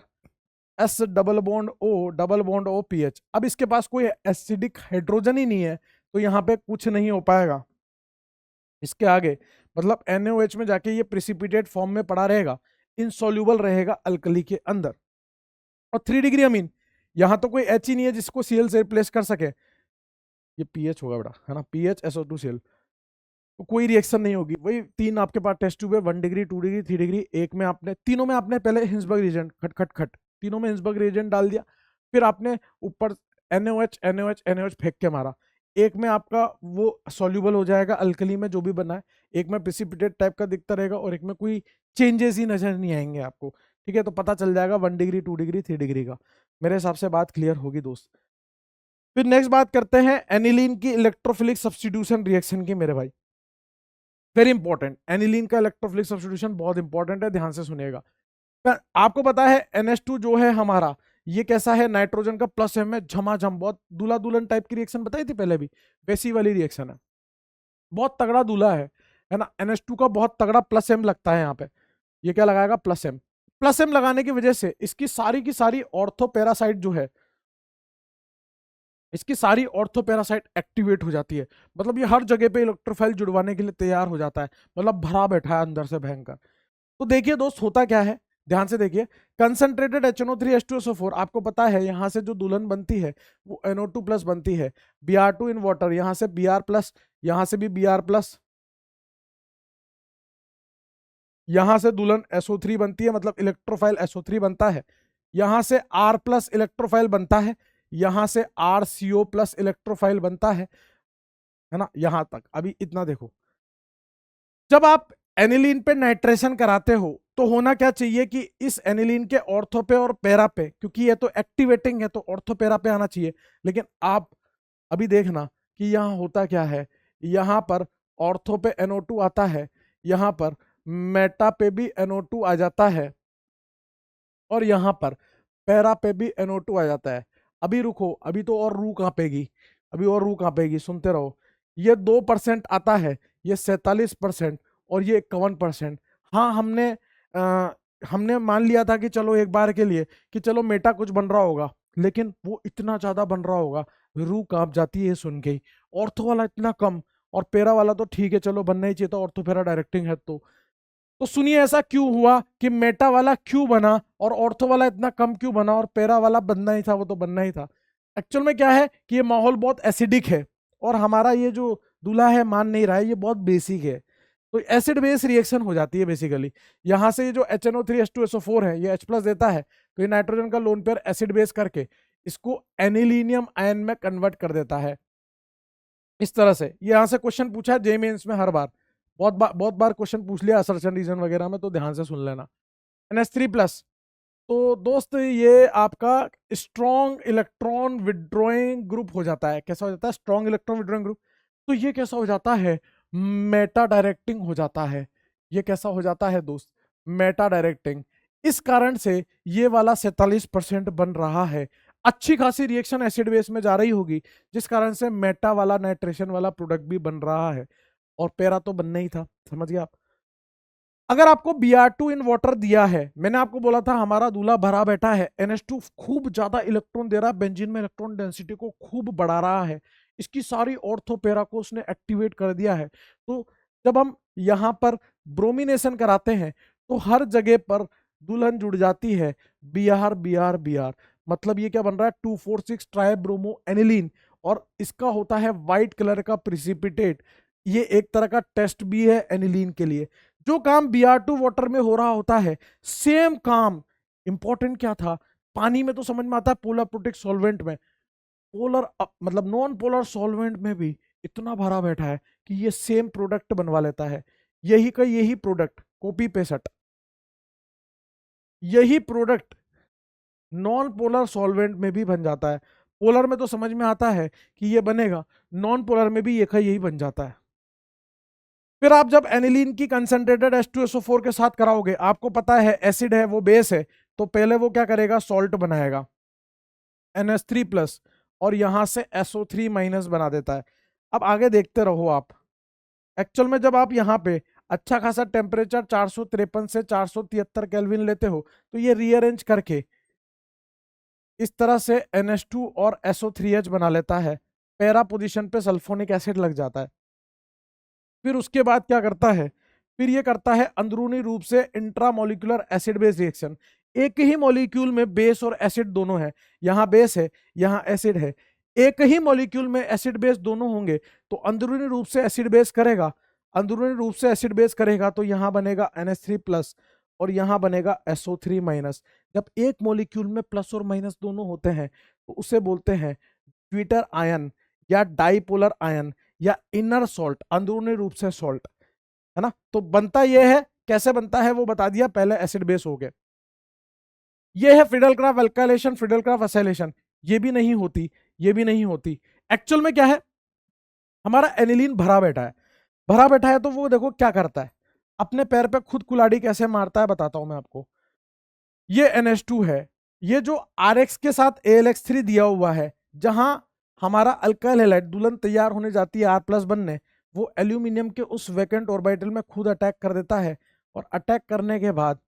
S double bond O, double bond O PH। अब इसके पास कोई एसिडिक हाइड्रोजन ही नहीं है, तो यहां पे कुछ नहीं हो पाएगा इसके आगे। मतलब NaOH में जाके ये प्रिसिपिटेट फॉर्म में पड़ा रहेगा, इनसॉल्युबल रहेगा अल्कली के अंदर। और 3 डिग्री अमीन, यहां तो कोई H ही नहीं है जिसको Cl से रिप्लेस कर सके, ये पीएच होगा बेटा, है ना, पीएच SO2 Cl, तो कोई रिएक्शन नहीं होगी। वही 3 आपके पास टेस्ट ट्यूब है, 1 डिग्री, 2 डिग्री, 3 डिग्री। एक में आपने, तीनों में आपने पहले हिंसबर्ग रिएजेंट खट खट खट, तीनों में हिंसबर्ग रिएजेंट डाल दिया, फिर आपने ऊपर NaOH NaOH NaOH फेंक के मारा। एक में आपका वो सॉल्यूबल हो जाएगा अल्कली में जो भी बना है, एक में प्रिसिपिटेट टाइप का दिखता रहेगा, और एक में कोई चेंजेस ही नजर नहीं आएंगे आपको। ठीक है, तो पता चल जाएगा 1 डिग्री, 2 डिग्री, 3 डिग्री का। मेरे हिसाब से बात क्लियर होगी दोस्त। फिर नेक्स्ट बात करते हैं एनिलीन की इलेक्ट्रोफिलिक सब्स्टिट्यूशन रिएक्शन की मेरे भाई। वेरी इंपॉर्टेंट, एनिलीन का इलेक्ट्रोफिलिक सब्स्टिट्यूशन बहुत इंपॉर्टेंट है, ध्यान से सुनिएगा। आपको पता है NH2 जो है हमारा, ये कैसा है, नाइट्रोजन का प्लस एम में झमाझम, बहुत दूल्हा दुल्हन टाइप की रिएक्शन बताई थी पहले भी, वैसी वाली रिएक्शन है, बहुत तगड़ा दूल्हा है ना। NH2 का बहुत तगड़ा प्लस एम लगता है यहाँ पे, ये क्या लगाएगा, प्लस एम। प्लस एम लगाने की वजह से इसकी सारी की सारी ऑर्थो पैरासाइट जो है, इसकी सारी ऑर्थो पैरासाइट एक्टिवेट हो जाती है, मतलब ये हर जगह पे इलेक्ट्रोफाइल जुड़वाने के लिए तैयार हो जाता है, मतलब भरा बैठा है अंदर से भयंकर। तो देखिए दोस्त होता क्या है, ध्यान से देखिए, कंसंट्रेटेड HNO3H2SO4, आपको पता है यहां से जो दुल्हन बनती है वो NO2 प्लस बनती है, Br2 इन वाटर, यहां से Br प्लस, यहां से भी Br प्लस, यहां से दुल्हन SO3 बनती है, मतलब इलेक्ट्रोफाइल SO3 बनता है, यहां से R प्लस इलेक्ट्रोफाइल बनता है, यहां से RCO प्लस इलेक्ट्रोफाइल बनता है ना, यहां तक। अभी इतना देखो, जब आप एनिलीन पे नाइट्रेशन कराते हो तो होना क्या चाहिए कि इस एनिलीन के ऑर्थो पे और पैरा पे, क्योंकि ये तो एक्टिवेटिंग है तो ऑर्थो पैरा पे आना चाहिए, लेकिन आप अभी देखना कि यहाँ होता क्या है, यहाँ पर ऑर्थो पे NO2 आता है, यहाँ पर मेटा पे भी NO2 आ जाता है, और यहाँ पर पैरा पे भी NO2 आ जाता है। अभी रुको, अभी तो और रू कांपेगी, अभी और रू कांपेगी, सुनते रहो। ये 2% आता है, ये 47% और ये 51%। हाँ, हमने मान लिया था कि चलो एक बार के लिए कि चलो मेटा कुछ बन रहा होगा, लेकिन वो इतना ज्यादा बन रहा होगा, रू कांप जाती है सुन के ही। ऑर्थो वाला इतना कम, और पैरा वाला तो ठीक है, चलो बनना ही चाहिए था, ऑर्थो पैरा डायरेक्टिंग है तो सुनिए ऐसा क्यों हुआ कि मेटा वाला क्यों बना और ऑर्थो वाला इतना कम क्यों बना, और पैरा वाला बनना ही था, वो तो बनना ही था। एक्चुअल में क्या है कि ये माहौल बहुत एसिडिक है, और हमारा ये जो दूल्हा है मान नहीं रहा है, ये बहुत बेसिक है, तो एसिड बेस रिएक्शन हो जाती है बेसिकली। यहाँ से ये जो HNO3H2SO4 है, ये H प्लस देता है, तो ये नाइट्रोजन का लोन पेयर एसिड बेस करके इसको एनिलीनियम आयन में कन्वर्ट कर देता है। इस तरह से ये यहाँ से क्वेश्चन पूछा है जे मेंस में हर बार, बहुत बार क्वेश्चन पूछ लिया असर्शन रीजन वगैरह में, तो ध्यान से सुन लेना। NH3 प्लस, तो दोस्त ये आपका स्ट्रॉन्ग इलेक्ट्रॉन विड्रॉइंग ग्रुप हो जाता है। कैसा हो जाता है, स्ट्रॉन्ग इलेक्ट्रॉन विड्रॉइंग ग्रुप। तो ये कैसा हो जाता है, मेटा डायरेक्टिंग हो जाता है। ये कैसा हो जाता है दोस्त, मेटा डायरेक्टिंग। इस कारण से ये वाला 47% बन रहा है। अच्छी खासी रिएक्शन एसिड बेस में जा रही होगी, जिस कारण से मेटा वाला नाइट्रेशन वाला प्रोडक्ट भी बन रहा है, और पैरा तो बनना ही था, समझ गए आप। अगर आपको Br2 इन वाटर दिया है, मैंने आपको बोला था हमारा दूल्हा भरा बैठा है, NH2 खूब ज्यादा इलेक्ट्रॉन दे रहा है, बेंजीन में इलेक्ट्रॉन डेंसिटी को खूब बढ़ा रहा है, इसकी सारी ऑर्थो पैरा को उसने एक्टिवेट कर दिया है। तो जब हम यहाँ पर ब्रोमिनेशन कराते हैं तो हर जगह पर दुल्हन जुड़ जाती है, Br, मतलब ये क्या बन रहा है, 2,4,6 ट्राइब्रोमो एनिलीन, और इसका होता है व्हाइट कलर का प्रिसिपिटेट। ये एक तरह का टेस्ट भी है एनिलीन के लिए। जो काम Br2 वाटर में हो रहा होता है, सेम काम इंपॉर्टेंट क्या था, पानी में तो समझ में आता है, पोलर प्रोटिक सॉल्वेंट में, पोलर मतलब नॉन पोलर सॉल्वेंट में भी इतना भरा बैठा है कि ये सेम प्रोडक्ट बनवा लेता है। यही का यही प्रोडक्ट कॉपी पेस्ट, यही प्रोडक्ट नॉन पोलर सॉल्वेंट में भी बन जाता है। पोलर में तो समझ में आता है कि ये बनेगा, नॉन पोलर में भी ये का यही बन जाता है। फिर आप जब एनिलीन की कंसंट्रेटेड H2SO4 के साथ कराओगे, आपको पता है एसिड है वो बेस है, तो पहले वो क्या करेगा, सॉल्ट बनाएगा NH3 प्लस, और यहां से SO3 माइनस बना देता है। अब आगे देखते रहो आप। एक्चुअल में जब आप यहाँ पे अच्छा खासा टेम्परेचर 453 से 473 केल्विन लेते हो, तो ये रीअरेंज करके इस तरह से NH2 और SO3H बना लेता है, पैरा पोजीशन पे सल्फोनिक एसिड लग जाता है। फिर उसके बाद क्या करता है, फिर ये करता है अंदरूनी रूप से इंट्रामोलिकुलर एसिड बेस रिएक्शन। एक ही मॉलिक्यूल में बेस और एसिड दोनों है, यहाँ बेस है यहाँ एसिड है, एक ही मॉलिक्यूल में एसिड बेस दोनों होंगे तो अंदरूनी रूप से एसिड बेस करेगा, अंदरूनी रूप से एसिड बेस करेगा तो यहाँ बनेगा NH3 प्लस और यहाँ बनेगा SO3 माइनस। जब एक मॉलिक्यूल में प्लस और माइनस दोनों होते हैं तो उसे बोलते हैं ट्विटर आयन या डाइपोलर आयन या इनर सॉल्ट, अंदरूनी रूप से सॉल्ट, है ना। तो बनता यह है, कैसे बनता है वो बता दिया, पहले एसिड बेस हो गए। ये है फ्रीडलक्राफ्ट अल्काइलेशन, फ्रीडलक्राफ्ट एसाइलेशन, ये भी नहीं होती, ये भी नहीं होती। एक्चुअल में क्या है, हमारा एनिलीन भरा बैठा है, भरा बैठा है तो वो देखो क्या करता है, अपने पैर पे खुद कुल्हाड़ी कैसे मारता है बताता हूं मैं आपको। ये NH2 है, ये जो RX के साथ AlX3 दिया हुआ है, जहां हमारा अल्काइल हैलाइड दुल्हन तैयार होने जाती है R+ बनने, वो एल्यूमिनियम के उस वैकेंट ऑर्बिटल में खुद अटैक कर देता है, और अटैक करने के बाद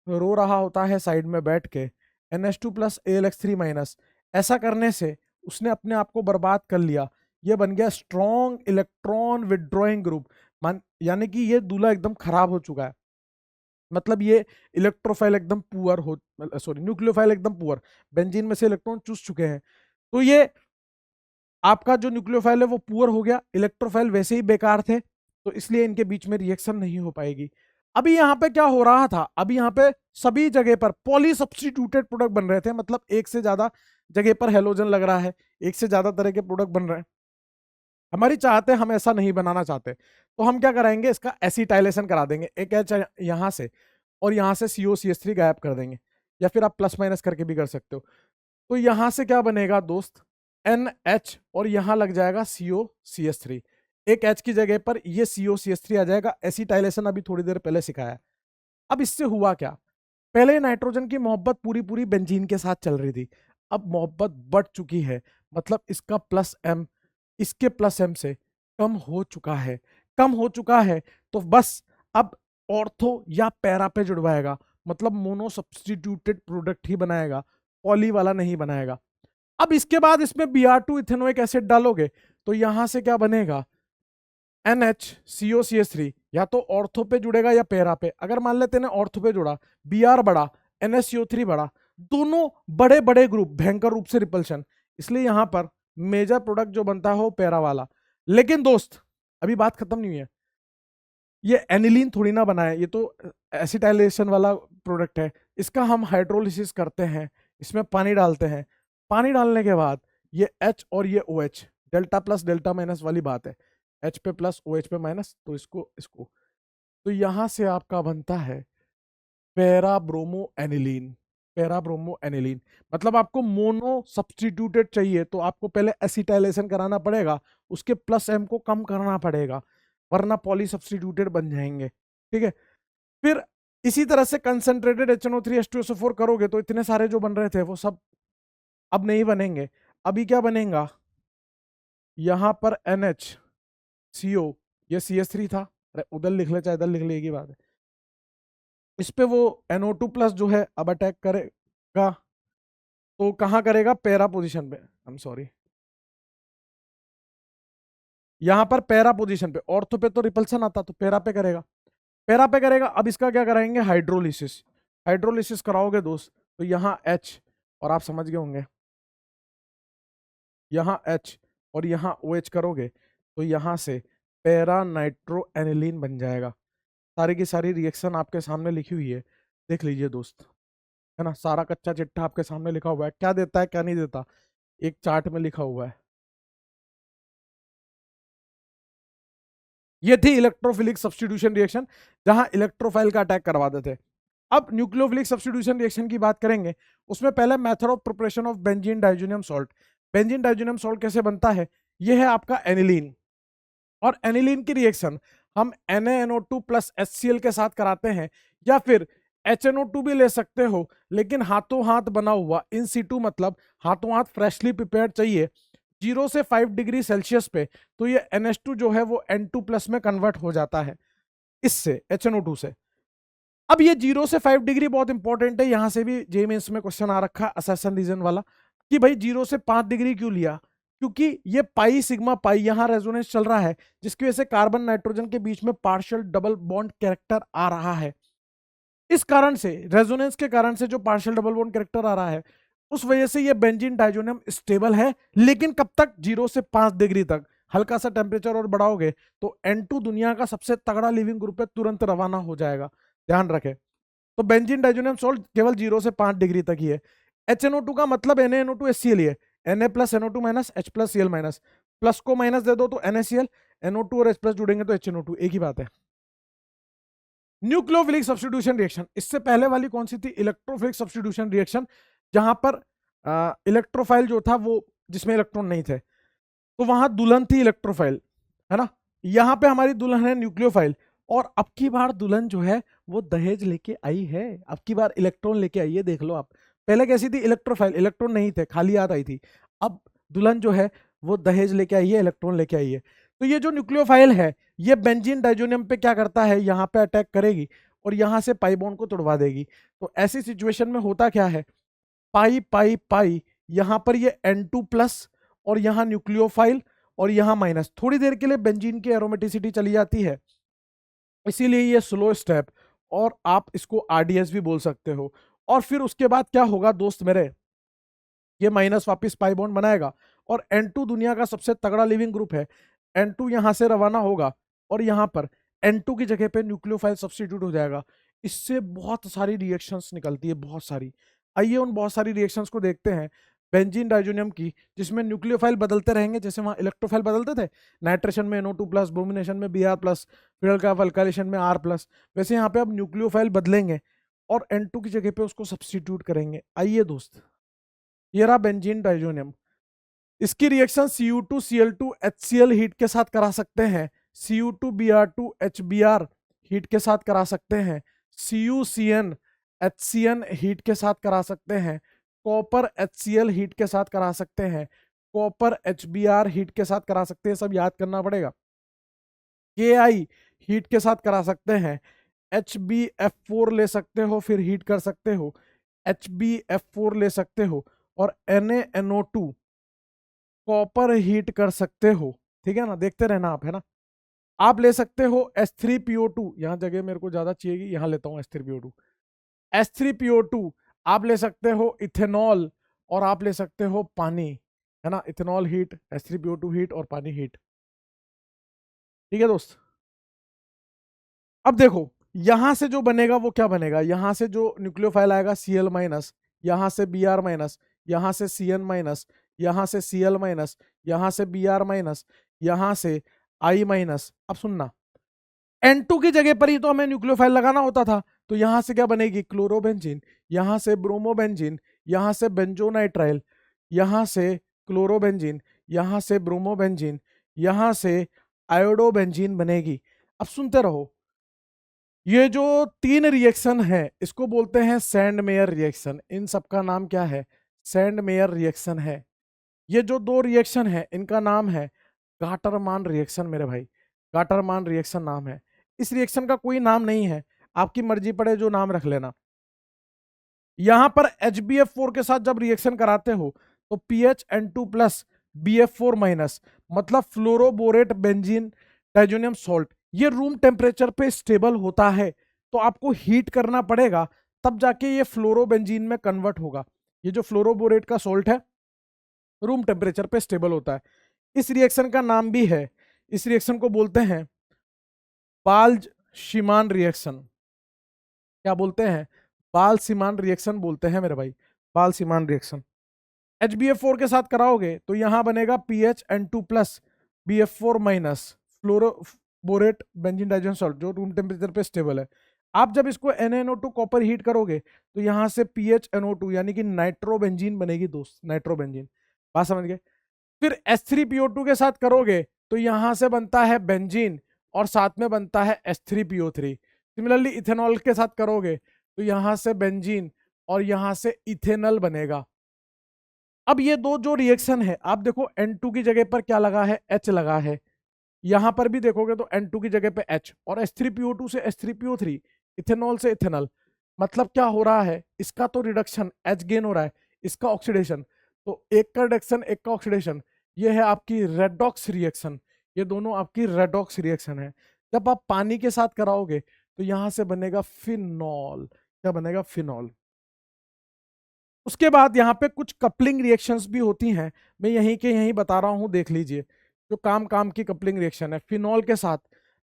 रो रहा होता है साइड में बैठ के NH2+ AlX3-। ऐसा करने से उसने अपने आप को बर्बाद कर लिया। ये बन गया स्ट्रॉन्ग इलेक्ट्रॉन विड्रॉइंग ग्रुप, यानी कि ये दूल्हा एकदम खराब हो चुका है। मतलब ये इलेक्ट्रोफाइल एकदम पुअर हो, सॉरी न्यूक्लियोफाइल एकदम पुअर, बेंजीन में से इलेक्ट्रॉन चूस चुके हैं। तो ये आपका जो न्यूक्लियोफाइल है वो पुअर हो गया, इलेक्ट्रोफाइल वैसे ही बेकार थे, तो इसलिए इनके बीच में रिएक्शन नहीं हो पाएगी। अभी यहाँ पे क्या हो रहा था, अभी यहाँ पे सभी जगह पर पॉली सब्स्टिट्यूटेड प्रोडक्ट बन रहे थे, मतलब एक से ज्यादा जगह पर हेलोजन लग रहा है, एक से ज्यादा तरह के प्रोडक्ट बन रहे हैं। हमारी चाहते हम ऐसा नहीं बनाना चाहते, तो हम क्या कराएंगे, इसका एसिटाइलेशन करा देंगे, एक एच यहाँ से और यहाँ से COCH3 गायब कर देंगे, या फिर आप प्लस माइनस करके भी कर सकते हो। तो यहाँ से क्या बनेगा दोस्त, NH और यहाँ लग जाएगा COCH3, एक H की जगह पर ये COCH3 आ जाएगा। एसिटाइलेशन अभी थोड़ी देर पहले सिखाया। अब इससे हुआ क्या, पहले नाइट्रोजन की मोहब्बत पूरी पूरी बेंजीन के साथ चल रही थी, अब मोहब्बत बढ़ चुकी है, मतलब इसका +M इसके +M से कम हो चुका है, कम हो चुका है, तो बस अब ऑर्थो या पैरा पे जुड़वाएगा, मतलब मोनो सब्स्टिट्यूटेड प्रोडक्ट ही बनाएगा, पॉली वाला नहीं बनाएगा। अब इसके बाद इसमें Br2 इथेनोइक एसिड डालोगे तो यहां से क्या बनेगा, NH COCH3 या तो ऑर्थो पे जुड़ेगा या पैरा पे। अगर मान लेते हैं ऑर्थो पे जुड़ा, Br बढ़ा, NSCO3 बढ़ा, दोनों बड़े बड़े ग्रुप, भयंकर रूप से रिपल्शन, इसलिए यहां पर मेजर प्रोडक्ट जो बनता है वो पैरा वाला। लेकिन दोस्त अभी बात खत्म नहीं है, ये एनिलीन थोड़ी ना बना है, ये तो एसिटाइलेशन वाला प्रोडक्ट है। इसका हम हाइड्रोलिसिस करते हैं, इसमें पानी डालते हैं, पानी डालने के बाद ये H और ये OH, delta plus delta minus वाली बात है, H पे प्लस OH पे माइनस, तो इसको इसको, तो यहां से आपका बनता है para bromo aniline. Para bromo aniline मतलब आपको मोनो सब्स्टिट्यूटेड चाहिए तो आपको पहले एसिटाइलेशन कराना पड़ेगा, उसके +M को कम करना पड़ेगा, वरना पॉली सब्स्टिट्यूटेड बन जाएंगे। ठीक है, फिर इसी तरह से कंसंट्रेटेड HNO3H2SO4 करोगे तो इतने सारे जो बन रहे थे वो सब अब नहीं बनेंगे। अभी क्या बनेगा, यहां पर NHCO, ये CH3 था, अरे उधर लिख ले चाहे इधर लिख ले, एक ही बात है। इस पे वो NO2+ जो है अब अटैक करेगा, तो कहां करेगा, पैरा पोजीशन पे, आई एम सॉरी, यहां पर पैरा पोजीशन पे, ऑर्थो पे तो रिपल्सन आता तो पैरा पे करेगा, पैरा पे करेगा। अब इसका क्या कराएंगे, हाइड्रोलिसिस, हाइड्रोलिसिस कराओगे दोस्त तो यहाँ H, और आप समझ गए होंगे यहाँ H और यहाँ OH करोगे तो यहाँ से पैरा नाइट्रो एनिलीन बन जाएगा। सारी की सारी रिएक्शन आपके सामने लिखी हुई है, देख लीजिए दोस्त, है ना, सारा कच्चा चिट्ठा आपके सामने लिखा हुआ है, क्या देता है क्या नहीं देता, एक चार्ट में लिखा हुआ है। ये थी इलेक्ट्रोफिलिक सब्स्टिट्यूशन रिएक्शन, जहां इलेक्ट्रोफाइल का अटैक करवा देते। अब न्यूक्लियोफिलिक सब्स्टिट्यूशन रिएक्शन की बात करेंगे, उसमें पहले method of preparation of benzene diazonium salt. Benzene diazonium salt कैसे बनता है, ये है आपका एनिलीन, और एनिलीन की रिएक्शन हम NaNO2+ HCl के साथ कराते हैं, या फिर HNO2 भी ले सकते हो, लेकिन हाथों हाथ बना हुआ इन सीटू, मतलब हाथों हाथ फ्रेशली प्रिपेयर्ड चाहिए 0 से 5 डिग्री सेल्सियस पे, तो ये NH2 जो है वो N2+ में कन्वर्ट हो जाता है इससे, HNO2 से। अब ये 0 से 5 डिग्री बहुत इंपॉर्टेंट है, यहां से भी जे मेंस में क्वेश्चन आ रखा है असर्शन रीजन वाला, कि भाई 0 से 5 डिग्री क्यों लिया, क्योंकि ये पाई सिग्मा पाई यहां रेजोनेंस चल रहा है, जिसकी वजह से कार्बन नाइट्रोजन के बीच में पार्शियल डबल बॉन्ड कैरेक्टर आ रहा है। इस कारण से, रेजोनेंस के कारण से जो पार्शियल डबल बॉन्ड कैरेक्टर आ रहा है, उस वजह से ये बेंजीन डाइजोनियम स्टेबल है, लेकिन कब तक, 0 से 5 डिग्री तक। हल्का सा टेम्परेचर और बढ़ाओगे तो N2 दुनिया का सबसे तगड़ा लिविंग ग्रुप है, तुरंत रवाना हो जाएगा, ध्यान रखें। तो बेंजीन डाइजोनियम सॉल्ट केवल 0 से 5 डिग्री तक ही है। HNO2 का मतलब NaNO2HCl ही है, Na+NO2- H+Cl-, प्लस को माइनस दे दो तो NaCl, NO2 और H+ जुड़ेंगे तो HNO2, एक ही बात है। न्यूक्लियोफिलिक सब्स्टिट्यूशन रिएक्शन, इससे पहले वाली कौन सी थी, इलेक्ट्रोफिलिक सब्स्टिट्यूशन रिएक्शन, जहां पर इलेक्ट्रोफाइल जो था वो जिसमें इलेक्ट्रॉन नहीं थे, तो वहां दुल्हन थी इलेक्ट्रोफाइल, है ना, यहाँ पे हमारी दुल्हन है न्यूक्लियोफाइल, और अब की बार दुल्हन जो है वो दहेज लेके आई है, अब की बार इलेक्ट्रॉन लेके आई है। देख लो आप, पहले कैसी थी इलेक्ट्रोफाइल, इलेक्ट्रॉन नहीं थे, खाली याद आई थी। अब दुल्हन जो है वो दहेज लेके आई है, इलेक्ट्रॉन लेके आई है। तो ये जो न्यूक्लियोफाइल है ये बेंजीन डाइजोनियम पे क्या करता है, यहाँ पे अटैक करेगी और यहाँ से पाई बॉन्ड को तोड़वा देगी। तो ऐसी सिचुएशन में होता क्या है, पाई पाई पाई, यहाँ पर ये N2+ और यहाँ न्यूक्लियोफाइल और यहाँ माइनस, थोड़ी देर के लिए बेंजीन की एरोमेटिसिटी चली जाती है, इसीलिए ये स्लो स्टेप, और आप इसको RDS भी बोल सकते हो। और फिर उसके बाद क्या होगा दोस्त मेरे, ये माइनस वापस पाई बॉन्ड बनाएगा, और N2 दुनिया का सबसे तगड़ा लिविंग ग्रुप है, N2 यहां से रवाना होगा और यहां पर N2 की जगह पे न्यूक्लियोफाइल सब्स्टिट्यूट हो जाएगा। इससे बहुत सारी रिएक्शंस निकलती है, बहुत सारी। आइए उन बहुत सारी रिएक्शंस को देखते हैं बेंजीन डाइजोनियम की, जिसमें न्यूक्लियोफाइल बदलते रहेंगे, जैसे वहां इलेक्ट्रोफाइल बदलते थे, नाइट्रेशन में NO2+, ब्रोमिनेशन में Br+, फिर अल्काइलेशन में R+, वैसे यहाँ पे अब न्यूक्लियोफाइल बदलेंगे और N2 की जगह पे उसको सब्स्टिट्यूट करेंगे। आइए दोस्त, ये रहा बेंजीन डाइजोनियम। इसकी रिएक्शन Cu2Cl2 HCl हीट के साथ करा सकते हैं, Cu2Br2 HBr हीट के साथ करा सकते हैं, CuCN HCN हीट के साथ करा सकते हैं, कॉपर HCl हीट के साथ करा सकते हैं, कॉपर HBr हीट के साथ करा सकते हैं, सब याद करना पड़ेगा। Ki हीट के साथ करा सकते हैं, HbF4 ले सकते हो, फिर हीट कर सकते हो, HbF4 ले सकते हो, और NaNO2 कॉपर हीट कर सकते हो। ठीक है ना, देखते रहना आप, है ना। आप ले सकते हो H3PO2, यहाँ जगह मेरे को ज्यादा चाहिएगी, यहाँ लेता हूँ H3PO2। H3PO2 आप ले सकते हो इथेनॉल, और आप ले सकते हो पानी, है ना, इथेनॉल हीट, H3PO2 हीट और पानी हीट। ठीक है दोस्त। अब देखो यहां से जो बनेगा वो क्या बनेगा, यहां से जो न्यूक्लियोफाइल आएगा Cl-, यहां से Br-, यहां से Cn-, यहां से Cl-, यहां से Br-, यहां से I-। अब सुनना, N2 की जगह पर ही तो हमें न्यूक्लियोफाइल लगाना होता था, तो यहां से क्या बनेगी, क्लोरोबेंजीन, यहां से ब्रोमोबेंजीन, यहां से बेंजोनाइट्राइल, यहां से क्लोरोबेंजीन, यहां से ब्रोमोबेंजीन, यहां से आयोडोबेंजीन बनेगी। अब सुनते रहो, ये जो 3 रिएक्शन है इसको बोलते हैं सैंड मेयर रिएक्शन। इन सबका नाम क्या है, सैंड मेयर रिएक्शन है। ये जो 2 रिएक्शन है इनका नाम है गाटरमान रिएक्शन मेरे भाई, गाटरमान रिएक्शन नाम है। इस रिएक्शन का कोई नाम नहीं है, आपकी मर्जी पड़े जो नाम रख लेना। यहां पर HbF4 के साथ जब रिएक्शन कराते हो तो PHN2+ BF4-, मतलब फ्लोरोबोरेट बेंजीन डाइजोनियम सॉल्ट, ये रूम टेम्परेचर पे स्टेबल होता है, तो आपको हीट करना पड़ेगा तब जाके ये फ्लोरोबेंजीन में कन्वर्ट होगा। ये जो फ्लोरोबोरेट का सॉल्ट है रूम टेम्परेचर पे स्टेबल होता है। इस रिएक्शन का नाम भी है, इस रिएक्शन को बोलते हैं बाल्ज-शिमान रिएक्शन। क्या बोलते हैं, बाल-शिमान रिएक्शन बोलते हैं मेरे भाई, बाल-शिमान रिएक्शन। HbF4 के साथ कराओगे तो यहां बनेगा PHN2+ BF4-, fluoroborate benzene diazonium salt जो रूम टेम्परेचर पे स्टेबल है। आप जब इसको NaNO2 कॉपर हीट करोगे तो यहां से PHNO2 यानी कि नाइट्रोबेंजीन बनेगी दोस्त, नाइट्रोबेंजीन। बात समझ गए। फिर H3PO2 के साथ करोगे तो यहां से बनता है बेंजीन और साथ में बनता है H3PO3। सिमिलरली इथेनॉल के साथ करोगे तो यहां से बेंजीन और यहां से इथेनॉल बनेगा। अब ये दो जो रिएक्शन है, आप देखो N2 की जगह पर क्या लगा है, H लगा है, यहां पर भी देखोगे तो N2 की जगह पे H, और H3PO2 से H3PO3, इथेनॉल से इथेनॉल। मतलब क्या हो रहा है, इसका तो रिडक्शन H गेन हो रहा है, इसका ऑक्सीडेशन, तो एक का रिडक्शन एक का ऑक्सीडेशन, ये है आपकी रेडॉक्स रिएक्शन। ये दोनों आपकी रेडॉक्स रिएक्शन है। जब आप पानी के साथ कराओगे तो यहां से बनेगा फिनॉल। क्या बनेगा, फिनॉल। उसके बाद यहाँ पे कुछ कपलिंग रिएक्शंस भी होती हैं, मैं यहीं के यहीं बता रहा हूँ, देख लीजिए। जो काम काम की कपलिंग रिएक्शन है, फिनॉल के साथ,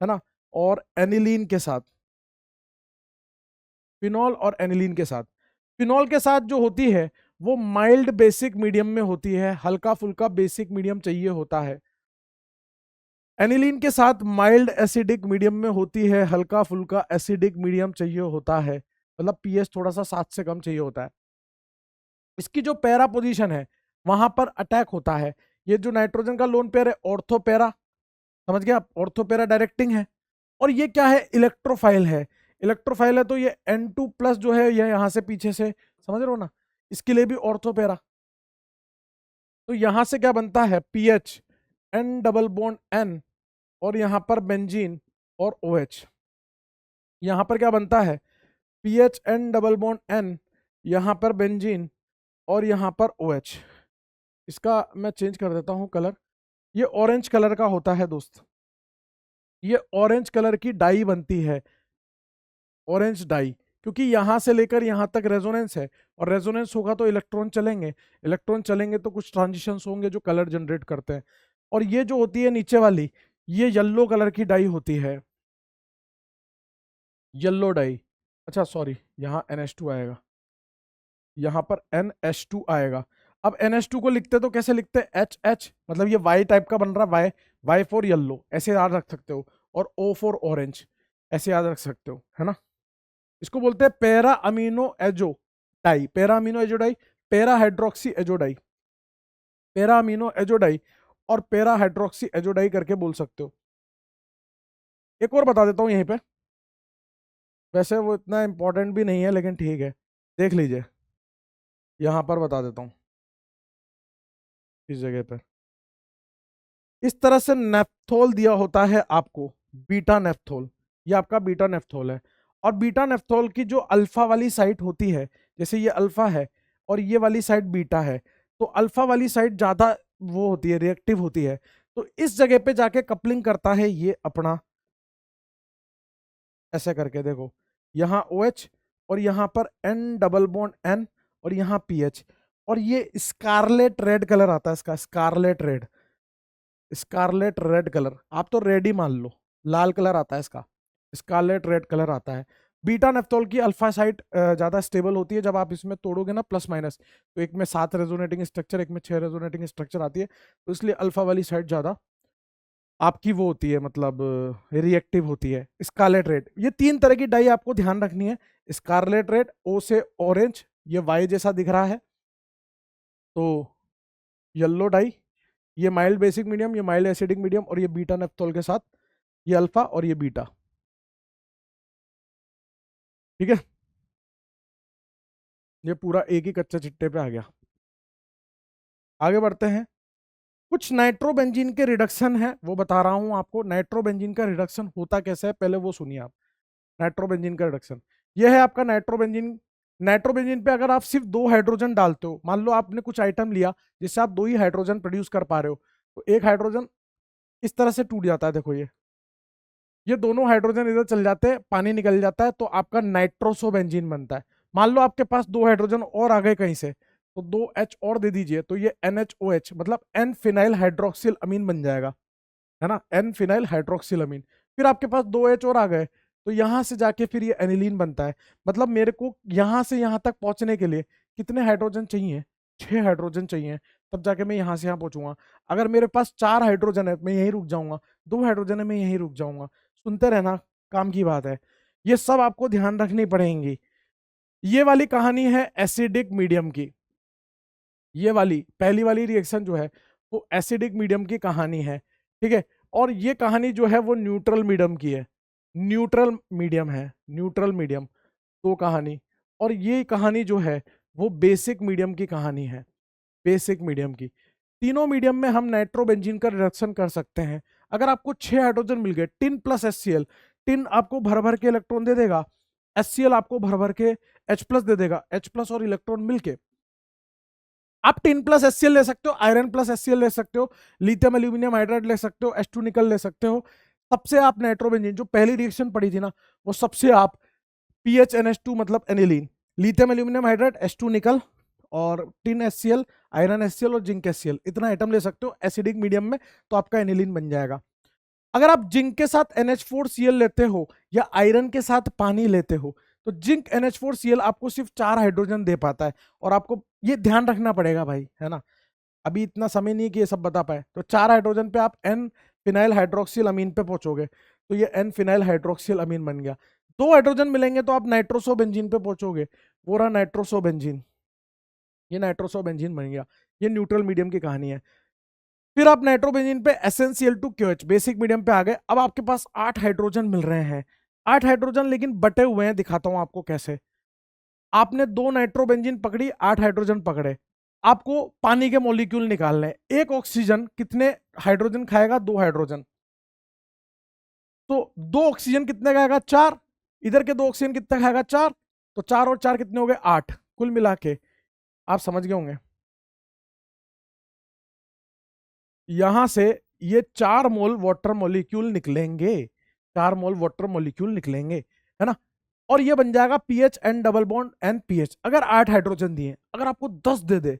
है ना, और एनिलीन के साथ, फिनॉल और एनिलीन के साथ। फिनॉल के साथ जो होती है वो माइल्ड बेसिक मीडियम में होती है, हल्का फुल्का बेसिक मीडियम चाहिए होता है। एनिलीन के साथ माइल्ड एसिडिक मीडियम में होती है, हल्का फुल्का एसिडिक मीडियम चाहिए होता है, मतलब पीएच थोड़ा सा 7 से कम चाहिए होता है। इसकी जो पैरा पोजीशन है वहां पर अटैक होता है। ये जो नाइट्रोजन का लोन पेयर है ऑर्थो पैरा, समझ गया आप, ऑर्थो पैरा डायरेक्टिंग है। और ये क्या है, इलेक्ट्रोफाइल है। इलेक्ट्रोफाइल है तो ये N2 प्लस जो है ये यहां से पीछे से, समझ रहे हो ना, इसके लिए भी ऑर्थो पैरा। तो यहां से क्या बनता है, PH N double bond N, और यहां पर बेंजीन और OH। यहां पर क्या बनता है, PH N double bond N, यहां पर बेंजीन और यहां पर OH। इसका मैं चेंज कर देता हूं कलर, ये ऑरेंज कलर का होता है दोस्त, ये ऑरेंज कलर की डाई बनती है, ऑरेंज डाई, क्योंकि यहां से लेकर यहां तक रेजोनेंस है, और रेजोनेंस होगा तो इलेक्ट्रॉन चलेंगे, इलेक्ट्रॉन चलेंगे तो कुछ ट्रांजिशंस होंगे जो कलर जनरेट करते हैं। और ये जो होती है नीचे वाली, ये येलो कलर की डाई होती है, येलो डाई। अच्छा सॉरी, यहाँ NH2 आएगा, यहाँ पर NH2 आएगा। अब NH2 को लिखते तो कैसे लिखते, HH, मतलब ये Y टाइप का बन रहा है, Y फॉर येलो ऐसे याद रख सकते हो, और O फॉर ऑरेंज ऐसे याद रख सकते हो, है ना। इसको बोलते हैं para amino azo dye, para amino azo dye, para hydroxy azo dye, para amino azo dye और पैरा हाइड्रोक्सी एजो डाई करके बोल सकते हो। एक और बता देता हूँ यहीं पे, वैसे वो इतना इंपॉर्टेंट भी नहीं है लेकिन ठीक है, देख लीजिए, यहां पर बता देता हूँ इस जगह पर। इस तरह से नेफ्थोल दिया होता है आपको, बीटा नेफ्थोल, ये आपका बीटा नेफ्थोल है। और बीटा नेफ्थोल की जो अल्फा वाली साइट होती है, जैसे ये अल्फा है और ये वाली साइड बीटा है, तो अल्फा वाली साइड ज्यादा वो होती है, रिएक्टिव होती है, तो इस जगह पे जाके कपलिंग करता है ये अपना, ऐसे करके देखो, यहाँ OH और यहाँ पर N डबल बॉन्ड N और यहाँ PH, और ये स्कारलेट रेड कलर आता है इसका, scarlet red, scarlet red colour, आप तो रेड ही मान लो, लाल कलर आता है इसका, स्कारलेट रेड कलर आता है। बीटा नेफ्थोल की अल्फा साइट ज्यादा स्टेबल होती है, जब आप इसमें तोड़ोगे ना प्लस माइनस, तो एक में 7 रेजोनेटिंग स्ट्रक्चर, एक में 6 रेजोनेटिंग स्ट्रक्चर आती है, तो इसलिए अल्फा वाली साइड ज्यादा आपकी वो होती है, मतलब रिएक्टिव होती है। स्कारलेट रेड, ये 3 तरह की डाई आपको ध्यान रखनी है। स्कारलेट रेड, O से ऑरेंज, ये वाई जैसा दिख रहा है, तो येलो डाई, ये माइल्ड बेसिक मीडियम, ये माइल्ड एसिडिक मीडियम, और ये बीटा नेफ्थोल के साथ ये अल्फा और ये बीटा, ठीक है। ये पूरा एक ही कच्चे चिट्टे पे आ गया। आगे बढ़ते हैं, कुछ नाइट्रोबेंजीन के रिडक्शन है वो बता रहा हूं आपको। नाइट्रोबेंजीन का रिडक्शन होता कैसे है, पहले वो सुनिए आप। नाइट्रोबेंजीन का रिडक्शन, ये है आपका नाइट्रोबेंजीन। नाइट्रोबेंजीन पे अगर आप सिर्फ 2 हाइड्रोजन डालते हो, मान लो आपने कुछ आइटम लिया जिससे आप 2 ही हाइड्रोजन प्रोड्यूस कर पा रहे हो, तो एक हाइड्रोजन इस तरह से टूट जाता है, देखो ये दोनों हाइड्रोजन इधर चल जाते हैं, पानी निकल जाता है, तो आपका नाइट्रोसोबेंजीन बनता है। मान लो आपके पास 2 हाइड्रोजन और आ गए कहीं से, तो 2 H और दे दीजिए, तो ये NHOH, मतलब एन फिनाइल हाइड्रोक्सिल अमीन बन जाएगा, है ना, एन फिनाइल हाइड्रोक्सिल अमीन। फिर आपके पास 2 H और आ गए, तो यहां से जाके फिर ये एनिलीन बनता है। मतलब मेरे को यहां से यहां तक पहुंचने के लिए कितने हाइड्रोजन चाहिए, 6 हाइड्रोजन चाहिए, तब जाके मैं यहां से यहां पहुंचूंगा। अगर मेरे पास 4 हाइड्रोजन है मैं यहीं रुक जाऊंगा, 2 हाइड्रोजन है मैं यहीं रुक जाऊंगा। सुनते रहना, काम की बात है, ये सब आपको ध्यान रखनी पड़ेगी। ये वाली कहानी है एसिडिक मीडियम की, ये वाली पहली वाली रिएक्शन जो है वो एसिडिक मीडियम की कहानी है, ठीक है। और ये कहानी जो है वो न्यूट्रल मीडियम की है, न्यूट्रल मीडियम है, न्यूट्रल मीडियम, तो कहानी। और ये कहानी जो है वो बेसिक मीडियम की कहानी है, बेसिक मीडियम की। तीनों मीडियम में हम नाइट्रोबेंजीन का रिडक्शन कर सकते हैं। अगर आपको 6 हाइड्रोजन मिल गए, टिन प्लस HCl, टिन आपको भर भर के इलेक्ट्रॉन दे देगा, HCl आपको भर भर के H प्लस दे देगा, H प्लस और इलेक्ट्रॉन मिलके आप टिन प्लस HCl ले सकते हो, आयरन प्लस HCl ले सकते हो, लिथियम एल्यूमिनियम हाइड्राइड ले सकते हो, H2 निकल ले सकते हो। सबसे आप नाइट्रोबेंजीन जो पहली रिएक्शन पड़ी थी ना, वो सबसे आप PHNH2 मतलब aniline, lithium aluminium hydride, H2 निकल, और टिन HCl, आयरन HCl और जिंक HCl, इतना आइटम ले सकते हो एसिडिक मीडियम में, तो आपका एनिलीन बन जाएगा। अगर आप जिंक के साथ NH4Cl लेते हो या आयरन के साथ पानी लेते हो, तो जिंक NH4Cl आपको सिर्फ 4 हाइड्रोजन दे पाता है, और आपको ये ध्यान रखना पड़ेगा भाई, है ना। अभी इतना समय नहीं है कि ये सब बता पाए, तो 4 हाइड्रोजन पे आप एन फिनाइल हाइड्रोक्सिल अमीन पे पहुंचोगे, तो ये एन फिनाइल हाइड्रोक्सिल अमीन बन गया। 2 हाइड्रोजन मिलेंगे तो आप नाइट्रोसोबेंजीन पे पहुंचोगे, वो रहा नाइट्रोसोबेंजीन, ये नाइट्रोसोबेंजीन बन गया। ये न्यूट्रल मीडियम की कहानी है। फिर आप नाइट्रोबेंजीन पे SnCl2QH बेसिक मीडियम पे आ गए। अब आपके पास 8 हाइड्रोजन मिल रहे हैं, 8 हाइड्रोजन लेकिन बटे हुए हैं। दिखाता हूं आपको कैसे। आपने 2 नाइट्रोबेंजीन पकड़ी, 8 हाइड्रोजन पकड़े, आपको पानी के मॉलिक्यूल निकालने हैं। एक ऑक्सीजन कितने हाइड्रोजन खाएगा? 2 हाइड्रोजन। तो 2 ऑक्सीजन कितने खाएगा? 4। इधर के 2 ऑक्सीजन कितने खाएगा? 4। तो 4 और 4 कितने हो गए? 8 कुल मिला के। आप समझ गए होंगे। यहां से ये 4 मोल वाटर मॉलिक्यूल निकलेंगे, 4 मोल वाटर मॉलिक्यूल निकलेंगे, है ना। और ये बन जाएगा Ph N double bond N Ph. अगर 8 हाइड्रोजन दिए, अगर आपको 10 दे दे,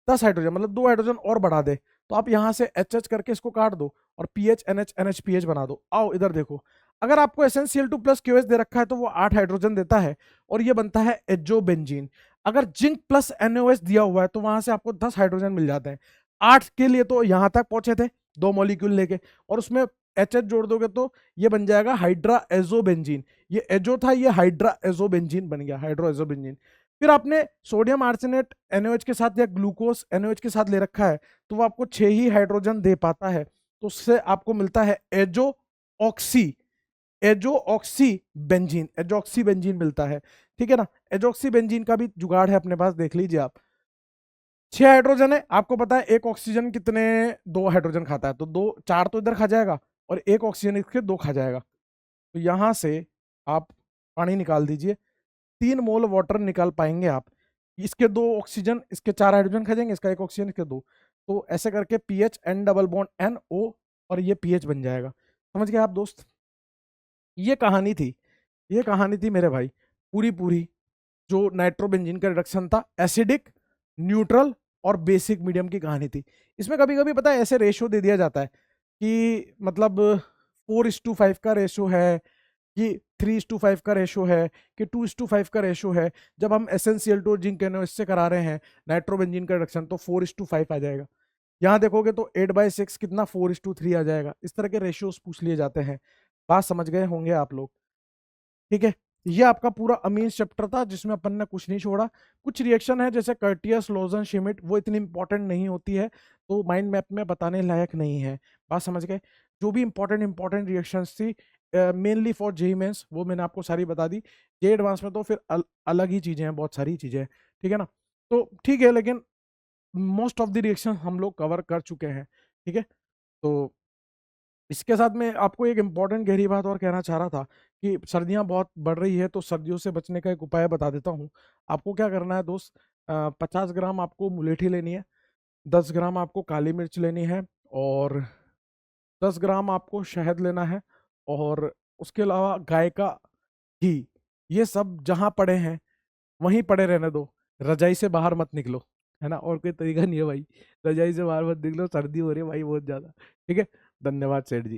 10 हाइड्रोजन मतलब 2 हाइड्रोजन और बढ़ा दे, तो आप यहां से एच एच करके इसको काट दो और पीएच एनएच एनएच पीएच बना दो। आओ इधर देखो, अगर आपको SnCl2 प्लस QH दे रखा है तो वो 8 हाइड्रोजन देता है और ये बनता है एजोबेंजीन। अगर जिंक प्लस NaOH दिया हुआ है तो वहां से आपको 10 हाइड्रोजन मिल जाते हैं। 8 के लिए तो यहां तक पहुंचे थे 2 मॉलिक्यूल लेके, और उसमें एच एच जोड़ दोगे तो ये बन जाएगा हाइड्रा एजोबेंजीन। ये एजो था, ये हाइड्रा एजोबेंजीन बन गया, हाइड्रो एजोबेंजीन। फिर आपने सोडियम आर्सेनेट NaOH के साथ या ग्लूकोज NaOH के साथ ले रखा है तो वो आपको 6 ही हाइड्रोजन दे पाता है, तो उससे आपको मिलता है azo oxy, azo oxy benzene, azo oxy benzene मिलता है। ठीक है ना। एजो ऑक्सी बेंजीन का भी जुगाड़ है अपने पास, देख लीजिए आप। 6 हाइड्रोजन है, आपको पता है एक ऑक्सीजन कितने 2 हाइड्रोजन खाता है, तो 2 4 तो इधर खा जाएगा और एक ऑक्सीजन इसके 2 खा जाएगा। तो यहां से आप पानी निकाल दीजिए, 3 मोल वाटर निकाल पाएंगे आप। इसके 2 ऑक्सीजन, इसके 4 हाइड्रोजन खा जाएंगे, इसका एक ऑक्सीजन, इसके 2। तो ऐसे करके Ph N double bond N O और ये पीएच बन जाएगा। समझ गए आप दोस्त। ये कहानी थी, ये कहानी थी मेरे भाई, पूरी पूरी जो नाइट्रोबेंजीन का रिडक्शन था, एसिडिक, न्यूट्रल और बेसिक मीडियम की कहानी थी। इसमें कभी कभी पता है ऐसे रेशो दे दिया जाता है कि मतलब 4:5 का रेशो है, कि 3:5 का रेशो है, कि 2:5 का रेशो है। जब हम SnCl2 और जिंक NaOH से करा रहे हैं नाइट्रोबेंजीन का रिडक्शन तो 4:5 आ जाएगा। यहाँ देखोगे तो 8/6 कितना 4:3 आ जाएगा। इस तरह के रेशियोज पूछ लिए जाते हैं। बात समझ गए होंगे आप लोग। ठीक है। ये आपका पूरा अमीन्स चैप्टर था जिसमें अपन ने कुछ नहीं छोड़ा। कुछ रिएक्शन है जैसे कर्टियस, लोजन, शिमिट, वो इतनी इंपॉर्टेंट नहीं होती है, तो माइंड मैप में बताने लायक नहीं है। बात समझ गए। जो भी इंपॉर्टेंट रिएक्शंस थी मेनली फॉर जेई मेंस, वो मैंने आपको सारी बता दी। जे एडवांस में तो फिर अलग ही चीजें हैं, बहुत सारी चीजें हैं। ठीक है ना। तो ठीक है, लेकिन मोस्ट ऑफ द रिएक्शन हम लोग कवर कर चुके हैं। ठीक है। तो इसके साथ में आपको एक इम्पॉर्टेंट गहरी बात और कहना चाह रहा था कि सर्दियां बहुत बढ़ रही है, तो सर्दियों से बचने का एक उपाय बता देता हूँ। आपको क्या करना है दोस्त, 50 ग्राम आपको मुलेठी लेनी है, 10 ग्राम आपको काली मिर्च लेनी है, और 10 ग्राम आपको शहद लेना है, और उसके अलावा गाय का घी। ये सब जहाँ पड़े हैं वहीं पड़े रहने दो, रजाई से बाहर मत निकलो, है ना। और कोई तरीका नहीं है भाई, रजाई से बाहर मत निकलो, सर्दी हो रही है भाई बहुत ज्यादा। ठीक है। धन्यवाद सेठ जी।